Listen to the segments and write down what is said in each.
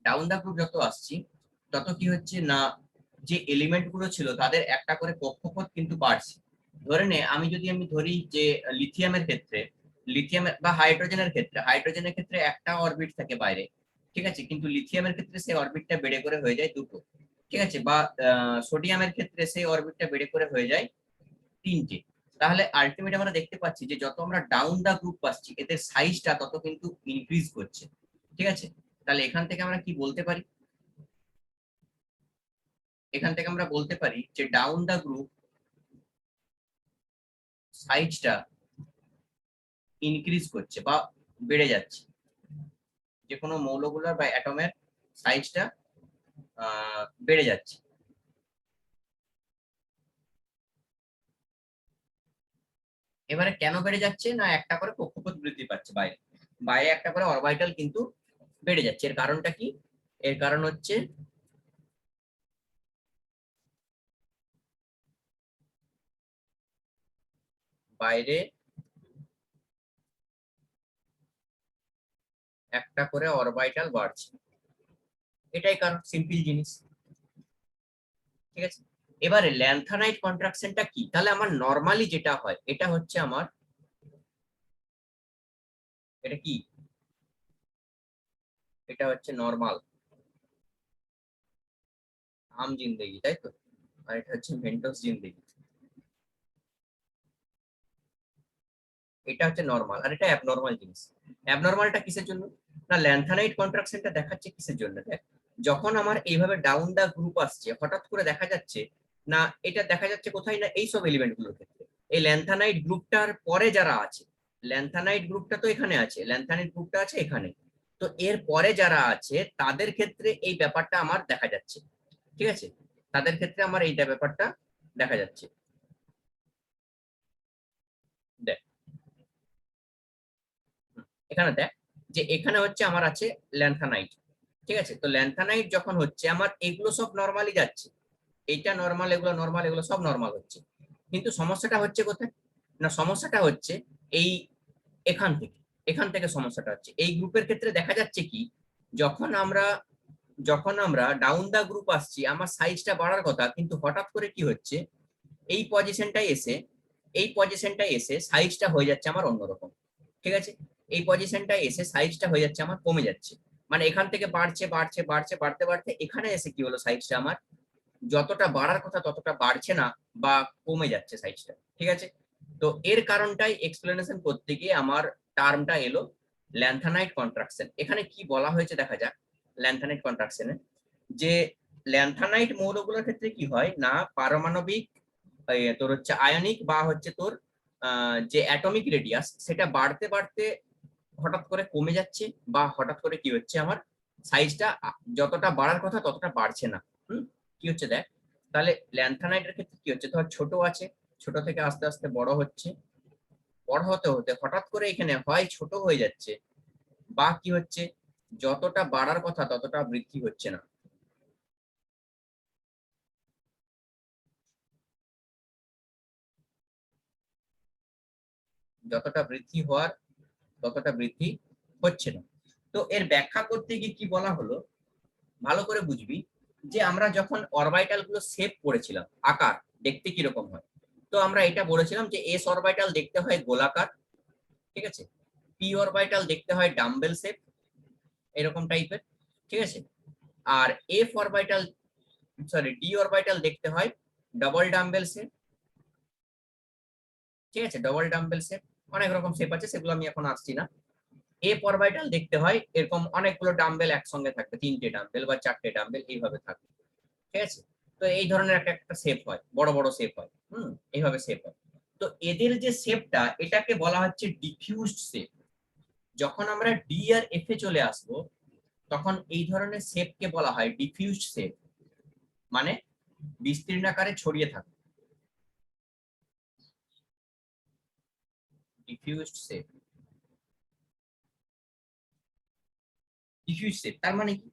Down দা group যত আসছি তত কি হচ্ছে না, যে এলিমেন্ট গুলো ছিল তাদের একটা করে কক্ষপথ কিন্তু বাড়ছে। ধরে নে আমি ধরি যে লিথিয়ামের ক্ষেত্রে, লিথিয়াম বা হাইড্রোজেনের ক্ষেত্রে একটা অরবিট থাকে বাইরে, ঠিক আছে, কিন্তু লিথিয়ামের ক্ষেত্রে সেই অরবিটটা বেড়ে করে হয়ে যায় দুটো, ঠিক আছে, বা সোডিয়ামের ক্ষেত্রে সেই অরবিটটা বেড়ে করে হয়ে যায় তিনটে। তাহলে আলটিমেট আমরা দেখতে পাচ্ছি যে যত আমরা ডাউন দা গ্রুপ পাচ্ছি এদের সাইজটা তত কিন্তু ইনক্রিজ করছে, ঠিক আছে। তাহলে এখান থেকে আমরা কি বলতে পারি, এখান থেকে আমরা বলতে পারি যে ডাউন দা গ্রুপ সাইজটা ইনক্রিজ করছে বা বেড়ে যাচ্ছে, যে কোনো মৌলগুলোর বা অ্যাটমের সাইজটা বেড়ে যাচ্ছে। এবারে কেন বেড়ে যাচ্ছে না, একটা করে কক্ষপথ বৃদ্ধি পাচ্ছে বাইরে, বাইরে একটা করে অরবিটাল কিন্তু বেড়ে যাচ্ছে। এর কারণটা কি, এর কারণ হচ্ছে বাইরে একটা করে অরবিটাল বাড়ছে, এটাই কারণ, সিম্পল জিনিস, ঠিক আছে। এবারে ল্যান্থানাইট কন্ট্রাকশনটা কি, তাহলে আমার নরমালি যেটা হয় এটা হচ্ছে আমার, এটা কি, এটা হচ্ছে নরমাল আম জিন্দেগি, তাই তো, আর এটা হচ্ছে মেন্টস জিন্দেগি, এটা হচ্ছে নরমাল আর এটা অ্যাবনরমাল জিনিস। অ্যাবনরমালটা কিসের জন্য, না ল্যান্থানাইট কন্ট্রাকশনটা দেখাচ্ছে কিসের জন্য, দেখ যখন আমার এইভাবে ডাউন দা গ্রুপ আসছে হঠাৎ করে দেখা যাচ্ছে না, এটা দেখা যাচ্ছে কোথায় না এই সব এলিমেন্ট গুলোর ক্ষেত্রে, এই ল্যান্থানাইট গ্রুপটার পরে যারা আছে, ল্যান্থানাইট গ্রুপটা তো এখানে আছে, ল্যান্থানাইট গ্রুপটা আছে এখানে, তো এর পরে যারা আছে তাদের ক্ষেত্রে এই ব্যাপারটা আমার দেখা যাচ্ছে, ঠিক আছে, তাদের ক্ষেত্রে আমার এইটা ব্যাপারটা দেখা যাচ্ছে। দেখ এখানে দেখ যে এখানে হচ্ছে আমার আছে ল্যান্থানাইট, ঠিক আছে, তো ল্যান্থানাইট যখন হচ্ছে আমার এগুলো সব নরমালি যাচ্ছে, এইটা নরমাল, এগুলো নরমাল, এগুলো সব নরমাল হচ্ছে, কিন্তু সমস্যাটা হচ্ছে কোথায়, না সমস্যাটা হচ্ছে এই এখান থেকে, এখান থেকে সমস্যাটা হচ্ছে এই গ্রুপের ক্ষেত্রে দেখা যাচ্ছে কি, যখন আমরা যখন আমরা ডাউন দা গ্রুপ আসছি আমার সাইজটা বাড়ার কথা, কিন্তু হঠাৎ করে কি হচ্ছে এই পজিশনটাই এসে, এই পজিশনটাই এসে সাইজটা হয়ে যাচ্ছে আমার অন্যরকম, ঠিক আছে, এই পজিশনটাই এসে সাইজটা হয়ে যাচ্ছে আমার কমে যাচ্ছে, মানে এখান থেকে বাড়ছে বাড়ছে বাড়ছে বাড়তে বাড়তে এখানে এসে কি হলো, সাইজটা আমার যতটা বাড়ার কথা ততটা বাড়ছে না বা কমে যাচ্ছে সাইজটা, ঠিক আছে। তো এর কারণটাই এক্সপ্লেনেশন করতে গিয়ে আমার টার্মটা এলো ল্যান্থানাইট কন্ট্রাকশন। এখানে কি বলা হয়েছে দেখা যাক, ল্যান্থানাইট কন্ট্রাকশনে যে ল্যান্থানাইট মৌলগুলোর ক্ষেত্রে কি হয় না, পারমাণবিক তোর হচ্ছে আয়নিক বা হচ্ছে তোর যে অ্যাটমিক রেডিয়াস সেটা বাড়তে বাড়তে হঠাৎ করে কমে যাচ্ছে, বা হঠাৎ করে কি হচ্ছে আমার সাইজটা যতটা বাড়ার কথা ততটা বাড়ছে না। কি হচ্ছে দেখ, তাহলে ল্যান্থানাইটের ক্ষেত্রে কি হচ্ছে, ধর ছোট আছে, ছোট থেকে আস্তে আস্তে বড় হচ্ছে, বড় হতে হতে হঠাৎ করে এখানে হয় ছোট হয়ে যাচ্ছে, বা কি হচ্ছে যতটা বাড়ার কথা ততটা বৃদ্ধি হচ্ছে না, যতটা বৃদ্ধি হওয়ার ততটা বৃদ্ধি হচ্ছে না। তো এর ব্যাখ্যা করতে গিয়ে কি বলা হলো, ভালো করে বুঝবি যে আমরা যখন অরবিটাল গুলো শেপ করেছিলাম আকার দেখতে কিরকম হয়, তো আমরা এটা বলেছিলাম যে এস অরবিটাল দেখতে হয় গোলাকার, ঠিক আছে, পি অরবিটাল দেখতে হয় ডাম্বেল শেপ এরকম টাইপের, ঠিক আছে, আর F orbital sorry D orbital দেখতে হয় ডাবল ডাম্বেল শেপ, ঠিক আছে, ডাবল ডাম্বেল শেপ, অনেক রকম শেপ আছে সেগুলো আমি এখন আসছি না। এফ অরবিটাল দেখতে হয় এরকম অনেকগুলো ডাম্বেল একসঙ্গে থাকবে, তিনটে ডাম্বেল বা চারটে ডাম্বেল এইভাবে থাকবে, ঠিক আছে, তো এই ধরনের একটা একটা শেপ হয়, বড় বড় শেপ হয়, এইভাবে শেপ হয়। তো এদের যে শেপটা এটাকে বলা হচ্ছে ডিফিউজড শেপ। যখন আমরা ডি আর এফ এ চলে আসব তখন এই ধরনের শেপকে বলা হয় ডিফিউজড শেপ, মানে বিস্তীর্ণ আকারে ছড়িয়ে থাকে, ডিফিউজড শেপ। ডিফিউজ শেপ তার মানে কি,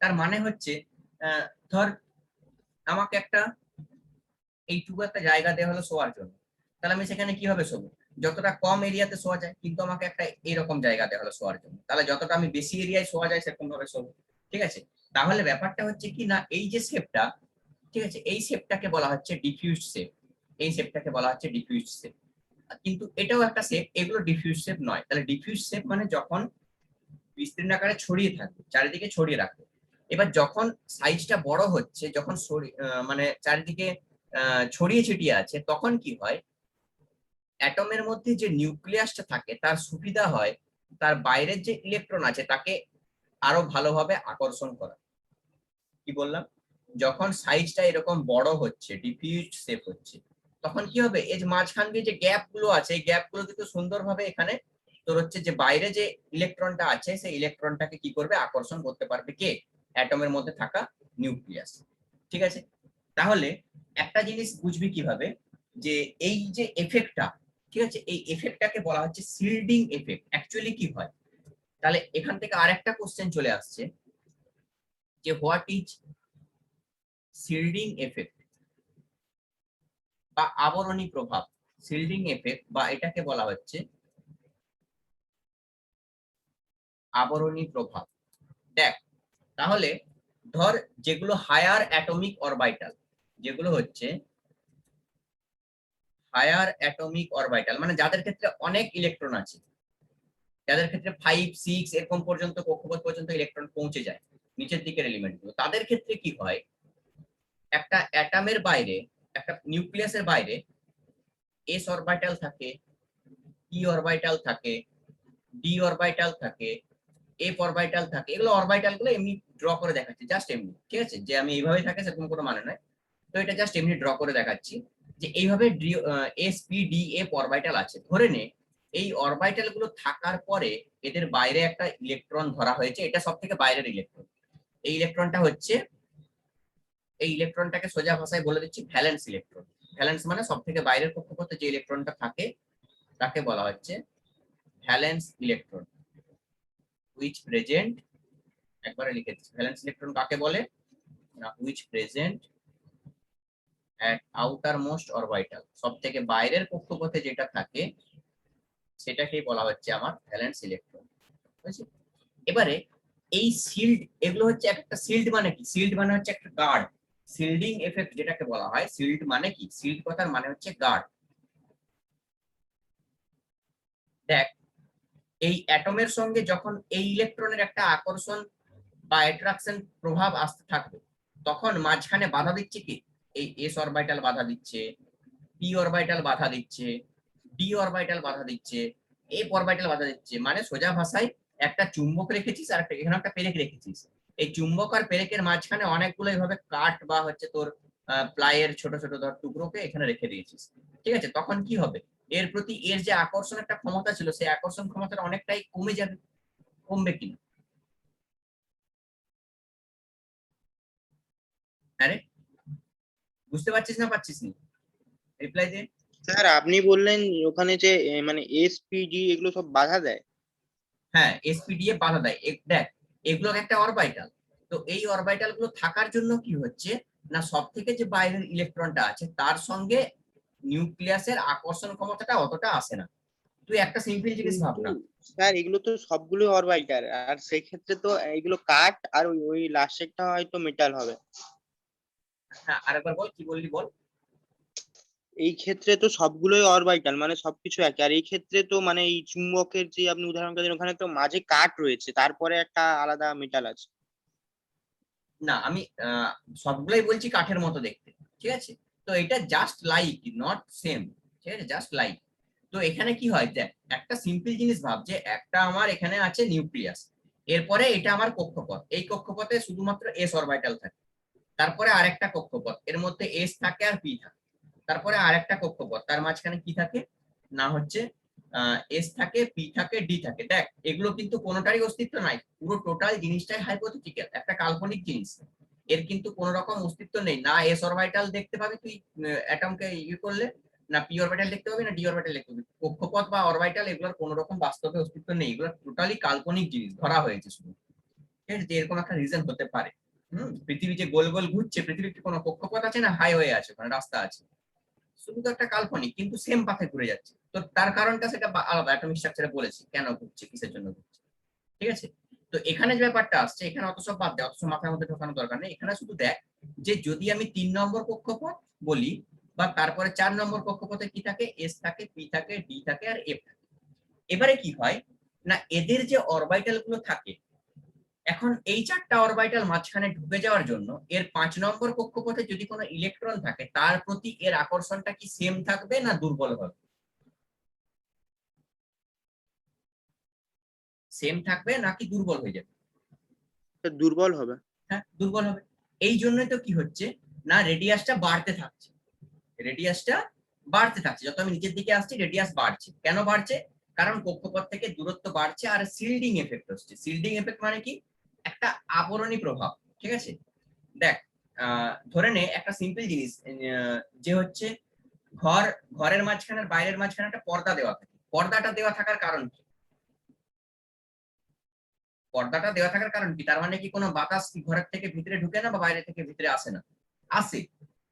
তার মানে হচ্ছে ধর আমাকে একটা এইটুকু একটা জায়গা দেওয়া হলো শোয়ার জন্য, তাহলে আমি সেখানে কিভাবে শোবো, যতটা কম এরিয়াতে শোয়া যায়, কিন্তু আমাকে একটা এরকম জায়গা দেওয়া হলো শোয়ার জন্য, তাহলে যতটা আমি বেশি এরিয়ায় শোয়া যায় সেরকম ভাবে শোবো, ঠিক আছে, তাহলে ব্যাপারটা হচ্ছে কি না, এই যে শেপটা, ঠিক আছে, এই শেপটাকে বলা হচ্ছে ডিফিউজ শেপ, এই শেপটাকে বলা হচ্ছে ডিফিউজ শেপ। কিন্তু এটাও একটা শেপ, এগুলো ডিফিউজ শেপ নয়। তাহলে ডিফিউজ শেপ মানে যখন বিস্তীর্ণ আকারে ছড়িয়ে থাকবে, চারিদিকে ছড়িয়ে রাখবে। এবার যখন সাইজটা বড় হচ্ছে, যখন মানে চারিদিকে ছড়িয়ে ছিটিয়ে আছে, তখন কি হয়, অ্যাটমের মধ্যে যে নিউক্লিয়াসটা থাকে তার সুবিধা হয় তার বাইরের যে ইলেকট্রন আছে তাকে আরো ভালোভাবে আকর্ষণ করা। কি বললাম, যখন সাইজটা এরকম বড় হচ্ছে, ডিফিউজ শেপ হচ্ছে, তখন কি হবে, এই যে মাঝখান দিয়ে যে গ্যাপ গুলো আছে, এই গ্যাপ গুলো কিন্তু সুন্দরভাবে এখানে তোর হচ্ছে যে বাইরে যে ইলেকট্রনটা আছে সেই ইলেকট্রনটাকে কি করবে, আকর্ষণ করতে পারবে কে, অ্যাটমের মধ্যে থাকা নিউক্লিয়াস। ঠিক আছে, তাহলে একটা জিনিস বুঝবি কিভাবে, যে এই যে এফেক্টটা, ঠিক আছে, এই এফেক্টটাকে বলা হচ্ছে শিল্ডিং এফেক্ট। অ্যাকচুয়ালি কি হয়, তাহলে এখান থেকে আরেকটা কোশ্চেন চলে আসছে যে হোয়াট ইজ শিল্ডিং এফেক্ট বা আবরণী প্রভাব। শিল্ডিং এফেক্ট বা এটাকে বলা হচ্ছে আবরণী প্রভাব। দেখ, তাহলে ধর যেগুলো হায়ার অ্যাটমিক অরবিটাল, যেগুলো হচ্ছে হায়ার অ্যাটমিক অরবিটাল মানে যাদের ক্ষেত্রে অনেক ইলেকট্রন আছে, যাদের ক্ষেত্রে 5, 6 এরকম পর্যন্ত কক্ষপথ পর্যন্ত ইলেকট্রন পৌঁছে যায়, নিচের দিকের এলিমেন্ট গুলো, তাদের ক্ষেত্রে কি হয়, একটা অ্যাটমের বাইরে, একটা নিউক্লিয়াসের বাইরে এস অরবিটাল থাকে, পি অরবিটাল থাকে, ডি অরবিটাল থাকে, এফ অরবিটাল থাকে। এগুলো অরবিটাল গুলো এমনি ড্র করে দেখাচ্ছি, জাস্ট এমনি, ঠিক আছে, যে আমি এইভাবে থাকে সেরকম কোনো মানে নয়। তো এটা জাস্ট এমনি ড্র করে দেখাচ্ছি যে এইভাবে S P D F orbital আছে। ধরে নে এই অরবিটাল গুলো থাকার পরে এদের বাইরে একটা ইলেকট্রন ধরা হয়েছে, এটা সব থেকে বাইরের ইলেকট্রন। এই ইলেকট্রনটা হচ্ছে, এই ইলেকট্রনটাকে সোজা ভাষায় বলে দিচ্ছি ভ্যালেন্স ইলেকট্রন। ভ্যালেন্স মানে সব থেকে বাইরের কক্ষপথে যে ইলেকট্রনটা থাকে তাকে বলা হচ্ছে ভ্যালেন্স ইলেকট্রন, হুইচ প্রেজেন্ট, একবারে লিখে দিচ্ছি, ভ্যালেন্স ইলেকট্রন কাকে বলে না, which present at outer most orbital, সব থেকে বাইরের কক্ষপথে যেটা থাকে সেটাকেই বলা হচ্ছে আমার ভ্যালেন্স ইলেকট্রন। বুঝেছি, এবারে এই শিল্ড, এগুলো হচ্ছে একটা শিল্ড মানে কি, শিল্ড মানে হচ্ছে একটা গার্ড। শিল্ডিং এফেক্ট যেটাকে বলা হয়, শিল্ড মানে কি, শিল্ড কথার মানে হচ্ছে গার্ড। দেখ, এই অ্যাটমের সঙ্গে যখন এই ইলেকট্রনের একটা আকর্ষণ বা অ্যাট্রাকশন প্রভাব আসতে থাকবে, তখন মাঝখানে বাধা দিচ্ছে কি, এই এস অরবিটাল বাধা দিচ্ছে, পি অরবিটাল বাধা দিচ্ছে, ডি অরবিটাল বাধা দিচ্ছে, এফ অরবিটাল বাধা দিচ্ছে। মানে সোজা ভাষায় একটা চুম্বক রেখেছিস আর একটা এখানে একটা পেরেক রেখেছিস, এই চুম্বক আর পেরেকের মাঝখানে অনেকগুলো এইভাবে কাঠ বা হচ্ছে তোর প্লাইয়ের ছোট ছোট ধর টুকরোকে এখানে রেখে দিয়েছিস। ঠিক আছে, তখন কি হবে, এর প্রতি এর যে আকর্ষণ একটা ক্ষমতা ছিল, সেই আকর্ষণ ক্ষমতাটা অনেকটাই কমে যাবে। কমবে কিনা, আরে বুঝতে পারছিস না পারছিস না, রিপ্লাই দে। স্যার আপনি বললেন ওখানে যে মানে এসপিডি এগুলো সব বাধা দেয়। হ্যাঁ, এসপিডিএ বাধা দেয়। দেখ, এগুলো একটা অরবিটাল, তো এই অরবিটাল গুলো থাকার জন্য কি হচ্ছে না, সব থেকে যে বাইরের ইলেকট্রনটা আছে তার সঙ্গে নিউক্লিয়াসের আকর্ষণ ক্ষমতাটা অতটা আসে না। তুই একটা সিম্পল জিনিস কিন্তু ভাবনা। স্যার এগুলো তো সবগুলো অরবিটাল, আর সেই ক্ষেত্রে তো এগুলো কাঠ আর ওই ওই লাস্টেরটা হয়তো মেটাল হবে। হ্যাঁ, আরেকবার বল, কি বললি বল। এই ক্ষেত্রে তো সবগুলোই অরবিটাল মানে সবকিছু একই, আর এই ক্ষেত্রে তো মানে এই চুম্বকের যে আপনি উদাহরণটা দিলেন ওখানে তো মাঝে কাঠ রয়েছে, তারপরে একটা আলাদা মেটাল আছে। না, আমি সবগুলাই বলছি কাঠের মতো দেখতে, ঠিক আছে, তো এটা জাস্ট লাইক, নট সেম, ঠিক আছে, জাস্ট লাইক। তো এখানে কি হয়, দেখ একটা সিম্পল জিনিস ভাব, যে একটা আমার এখানে আছে নিউক্লিয়াস, এরপরে এটা আমার কক্ষপথ, এই কক্ষপথে শুধুমাত্র এস অরবিটাল থাকে, তারপরে আরেকটা কক্ষপথ, এর মধ্যে এস থাকে আর পি থাকে, তারপরে আরেকটা কক্ষপথ, তার মাঝখানে কি থাকে না হচ্ছে এস থাকে, পি থাকে, ডি থাকে। দেখ, এগুলো কিন্তু কোনোটারই অস্তিত্ব নাই, পুরো টোটাল জিনিসটাই হাইপোথেটিক্যাল, একটা কাল্পনিক জিনিস। এর কিন্তু কোন রকম অস্তিত্ব নেই, না এস অরবিটাল দেখতে পাবি তুই অ্যাটমকে ইয়ে করলে, না পি অরবিটাল দেখতে পাবি, না ডি অরবিটাল দেখতে পাবি। কক্ষপথ বা অরবিটাল এগুলোর কোন রকম বাস্তবে অস্তিত্ব নেই, এগুলো টোটালি কাল্পনিক জিনিস ধরা হয়েছে শুধু। ঠিক আছে, যে এরকম একটা রিজন হতে পারে। পৃথিবী যে গোল গোল ঘুরছে, পৃথিবীর কি কোনো কক্ষপথ আছে না, হাইওয়ে আছে, মানে রাস্তা আছে, শুধু তো একটা কাল্পনিক, কিন্তু সেম পাথে ঘুরে যাচ্ছে। তো তার কারণটা সেটা আলাদা অ্যাটমিক স্ট্রাকচারে বলেছি, কেন ঘুরছে, কিসের জন্য ঘুরছে। ঠিক আছে, তো এখানে যে ব্যাপারটা আসছে, এখানে অত সব বাদ দেয়, অত সব মাথার মধ্যে ঢোকানোর দরকার নেই। এখানে শুধু দেখ যে যদি আমি 3 নম্বর কক্ষপথ বলি, বা তারপরে 4 নম্বর কক্ষপথে কি থাকে, এস থাকে, পি থাকে, ডি থাকে আর এফ থাকে। এবারে কি হয় না, এদের যে অরবিটাল গুলো থাকে, এখন এই 4টা অরবিটাল মাঝখানে ঢুকে যাওয়ার জন্য এর 5 নম্বর কক্ষপথে যদি কোনো ইলেকট্রন থাকে, তার প্রতি এর আকর্ষণটা কি সেম থাকবে না দুর্বল হবে? সেম থাকবে নাকি দুর্বল হয়ে যাবে? দুর্বল হবে। হ্যাঁ, দুর্বল হবে। এই জন্যই তো কি হচ্ছে না, রেডিয়াসটা বাড়তে থাকছে, রেডিয়াসটা বাড়তে থাকছে, যত আমি নিচের দিকে আসছি রেডিয়াস বাড়ছে। কেন বাড়ছে? কারণ কক্ষপথ থেকে দূরত্ব বাড়ছে আর শিল্ডিং এফেক্ট হচ্ছে। শিল্ডিং এফেক্ট মানে কি, একটা আবরণী প্রভাব। ঠিক আছে, দেখ ধরে নে একটা সিম্পল জিনিস, যে হচ্ছে ঘরের মাঝখানে আর বাইরের মাঝখানে একটা পর্দা দেওয়া থাকে। পর্দাটা দেওয়া থাকার কারণ কি? পর্দাটা দেওয়া থাকার কারণ কি, তার মানে কি কোনো বাতাস কি ঘরের থেকে ভিতরে ঢুকে না বা বাইরে থেকে ভিতরে আসে না? আসে,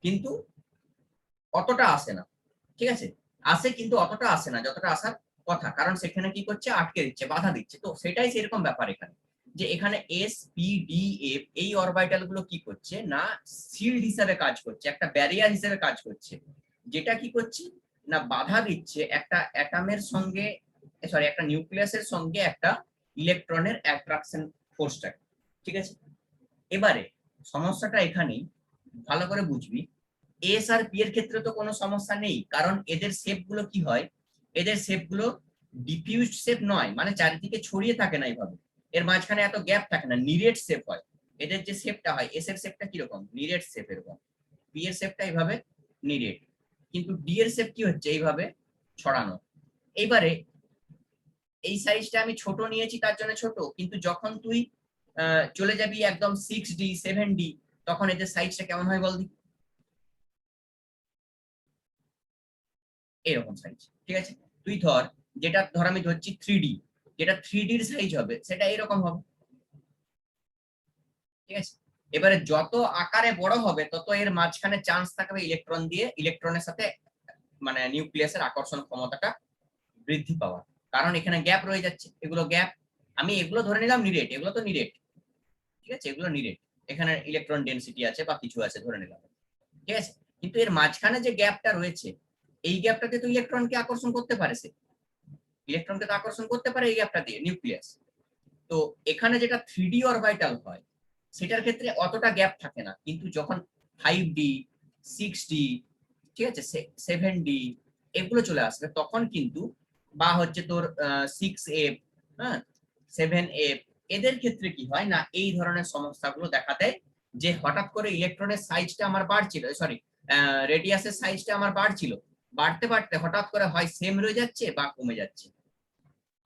কিন্তু অতটা আসে না। ঠিক আছে, আসে কিন্তু অতটা আসে না যতটা আসার কথা, কারণ সেখানে কি করছে, আটকে দিচ্ছে, বাধা দিচ্ছে। তো সেটাই সেরকম ব্যাপার এখানে, যে এখানে এস পি ডি এফ এই অরবিটাল গুলো কি করছে না, শিল্ড হিসেবে কাজ করছে, একটা ব্যারিয়ার হিসেবে কাজ করছে, যেটা কি করছে না, বাধা দিচ্ছে একটা অ্যাটমের সঙ্গে, সরি একটা নিউক্লিয়াসের সঙ্গে একটা ইলেকট্রনের অ্যাট্রাকশন ফোর্সটাকে। ঠিক আছে, এবারে সমস্যাটা এখানেই, ভালো করে বুঝবি। এস আর পি এর ক্ষেত্রে তো কোনো সমস্যা নেই, কারণ এদের শেপ গুলো কি হয়, এদের শেপ গুলো ডিফিউজড শেপ নয়, মানে চারিদিকে ছড়িয়ে থাকে না এইভাবে, এর মাঝখানে এত গ্যাপ থাকে না, নিরেট শেপ হয়। এদের যে শেপটা হয়, এস এর শেপটা কিরকম, নিরেট শেপ এরকম, পি এর শেপটা এইভাবে নিরেট, কিন্তু ডি এর শেপ কি হচ্ছে এইভাবে ছড়ানো। এইবারে এই সাইজটা আমি ছোট নিয়েছি তার জন্য ছোট, কিন্তু যখন তুই চলে যাবি একদম 6D 7D, তখন এদের সাইজটা কেমন হয় বল দেখি, এরকম সাইজ। ঠিক আছে, তুই ধর, যেটা ধর আমি ধরছি 3D, যেটা 3Dর সাইজ হবে সেটা এরকম হবে। ঠিক আছে, এবারে যত আকারে বড় হবে তত এর মাঝখানে চান্স থাকবে ইলেকট্রন দিয়ে, ইলেকট্রনের সাথে মানে নিউক্লিয়াসের আকর্ষণ ক্ষমতাটা বৃদ্ধি পাওয়ার, কারণ এখানে গ্যাপ রয়ে যাচ্ছে, এগুলো গ্যাপ। আমি এগুলো ধরে নিলাম নিরেট, এগুলো তো নিরেট। ঠিক আছে, এগুলো নিরেট, এখানে ইলেকট্রন ডেনসিটি আছে বা কিছু আছে ধরে নিলাম। ঠিক আছে, কিন্তু এর মাঝখানে যে গ্যাপটা রয়েছে, এই গ্যাপটাতে তো ইলেকট্রনকে আকর্ষণ করতে পারে, সে ইলেকট্রনকে তো আকর্ষণ করতে পারে এই গ্যাপটা দিয়ে নিউক্লিয়াস। তো এখানে যেটা 3D অরবিটাল হয়, সেটার ক্ষেত্রে অতটা গ্যাপ থাকে না, কিন্তু যখন 5D 6D, ঠিক আছে, 7D এগুলো চলে আসবে, তখন কিন্তু, বা হচ্ছে তোর 6F, হ্যাঁ 7F, এদের ক্ষেত্রে কি হয় না, এই ধরনের সমস্যাগুলো দেখা দেয়, যে হঠাৎ করে ইলেকট্রনের সাইজটা আমার বাড়ছিল, সরি রেডিয়াসের সাইজটা আমার বাড়ছিল, বাড়তে বাড়তে হঠাৎ করে হয় সেম রয়ে যাচ্ছে বা কমে যাচ্ছে,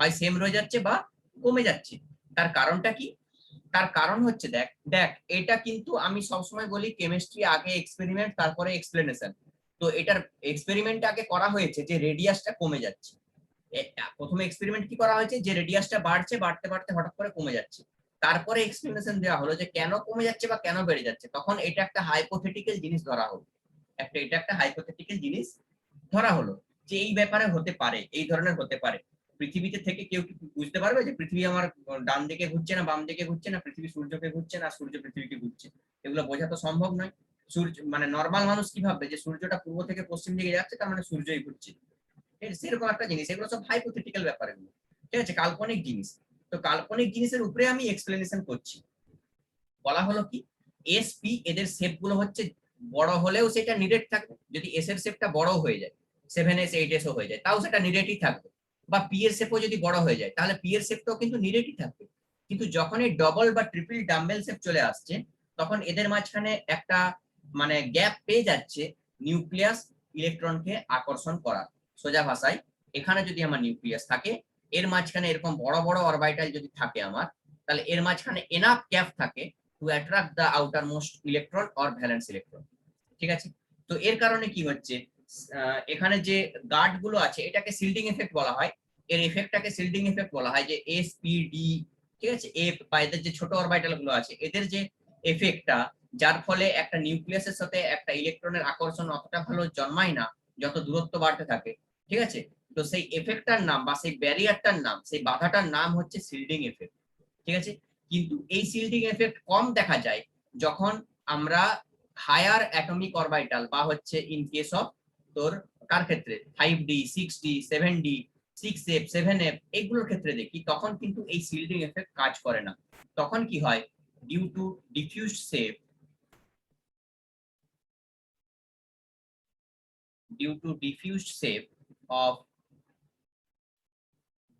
হয় সেম রয়ে যাচ্ছে বা কমে যাচ্ছে। তার কারণটা কি? তার কারণ হচ্ছে, দেখ দেখ এটা কিন্তু আমি সবসময় বলি, কেমিস্ট্রি আগে এক্সপেরিমেন্ট তারপরে এক্সপ্লেনেশন। তো এটার এক্সপেরিমেন্ট আগে করা হয়েছে যে রেডিয়াসটা কমে যাচ্ছে, প্রথমে এক্সপেরিমেন্ট কি করা হয়েছে, যে রেডিয়াসটা বাড়ছে, বাড়তে বাড়তে হঠাৎ করে কমে যাচ্ছে, তারপরে এক্সপ্লেনেশন দেওয়া হলো যে কেন কমে যাচ্ছে বা কেন বেড়ে যাচ্ছে, তখন এটা একটা হাইপোথেটিক্যাল জিনিস ধরা হলো, এটা একটা হাইপোথেটিক্যাল জিনিস ধরা হলো, যে এই ব্যাপারে হতে পারে, এই ধরনের হতে পারে। পৃথিবীতে থেকে কেউ কি বুঝতে পারবে যে পৃথিবী আমার ডান দিকে ঘুরছে না বাম দিকে ঘুরছে, না পৃথিবী সূর্যকে ঘুরছে না সূর্য পৃথিবীকে ঘুরছে? এগুলো বোঝা তো সম্ভব নয়। সূর্য মানে নর্মাল মানুষ কি ভাববে, যে সূর্যটা পূর্ব থেকে পশ্চিম দিকে যাচ্ছে, তার মানে সূর্যই ঘুরছে। সেরকম একটা জিনিস, এগুলো সব হাইপোথেটিক্যাল ব্যাপার, এগুলো ঠিক আছে, কাল্পনিক জিনিস। তো কাল্পনিক জিনিসের উপরে আমি এক্সপ্লেনেশন করছি। বলা হলো কি, এস পি এদের শেপ গুলো হচ্ছে, বড় হলেও সেটা নিরেট থাকবে, যদি এস এর শেপটা বড় হয়ে যায়, 7S 8S ও হয়ে যায়, তাও সেটা নিরেটই থাকবে। বা পি এর শেপও যদি বড় হয়ে যায়, তাহলে পি এর শেপটাও কিন্তু নিরেটই থাকবে। কিন্তু যখন এই ডবল বা ট্রিপল ডাম্বেল শেপ চলে আসছে, তখন এদের মাঝখানে একটা মানে গ্যাপ পেয়ে যাচ্ছে নিউক্লিয়াস ইলেকট্রনকে আকর্ষণ করার। সোজা ভাষায়, এখানে যদি আমার নিউক্লিয়াস থাকে, এর মাঝখানে এরকম বড় বড় অরবিটাল যদি থাকে আমার, তাহলে এর মাঝখানে এনাফ গ্যাপ থাকে to attract the outermost electron or valence electron. ঠিক আছে, তো এর কারণে কি হচ্ছে, এখানে যে গার্ড গুলো আছে, এটাকে শিল্ডিং এফেক্ট বলা হয়, এর এফেক্টটাকে শিল্ডিং এফেক্ট বলা হয়, যে এস পি ডি, ঠিক আছে, এফ বা এদের যে ছোট অরবিটাল গুলো আছে, এদের যে এফেক্টটা, যার ফলে একটা নিউক্লিয়াসের সাথে একটা ইলেকট্রনের আকর্ষণ অতটা ভালো জন্মায় না যত দূরত্ব বাড়তে থাকে। ঠিক আছে, তো সেই এফেক্টটার নাম বা সেই ব্যারিয়ারটার নাম, সেই বাধাটার নাম হচ্ছে শিল্ডিং এফেক্ট। ঠিক আছে, কিন্তু এই সিল্ডিং এফেক্ট কম দেখা যায় যখন আমরা হায়ার অ্যাটমিক অরবিটাল বা হচ্ছে ইন কেস অফ তোর কার ক্ষেত্রে 5D 6D 7D 6F 7F এগুলোর ক্ষেত্রে দেখি, তখন কিন্তু এই সিল্ডিং এফেক্ট কাজ করে না। তখন কি হয়, due to diffused shape of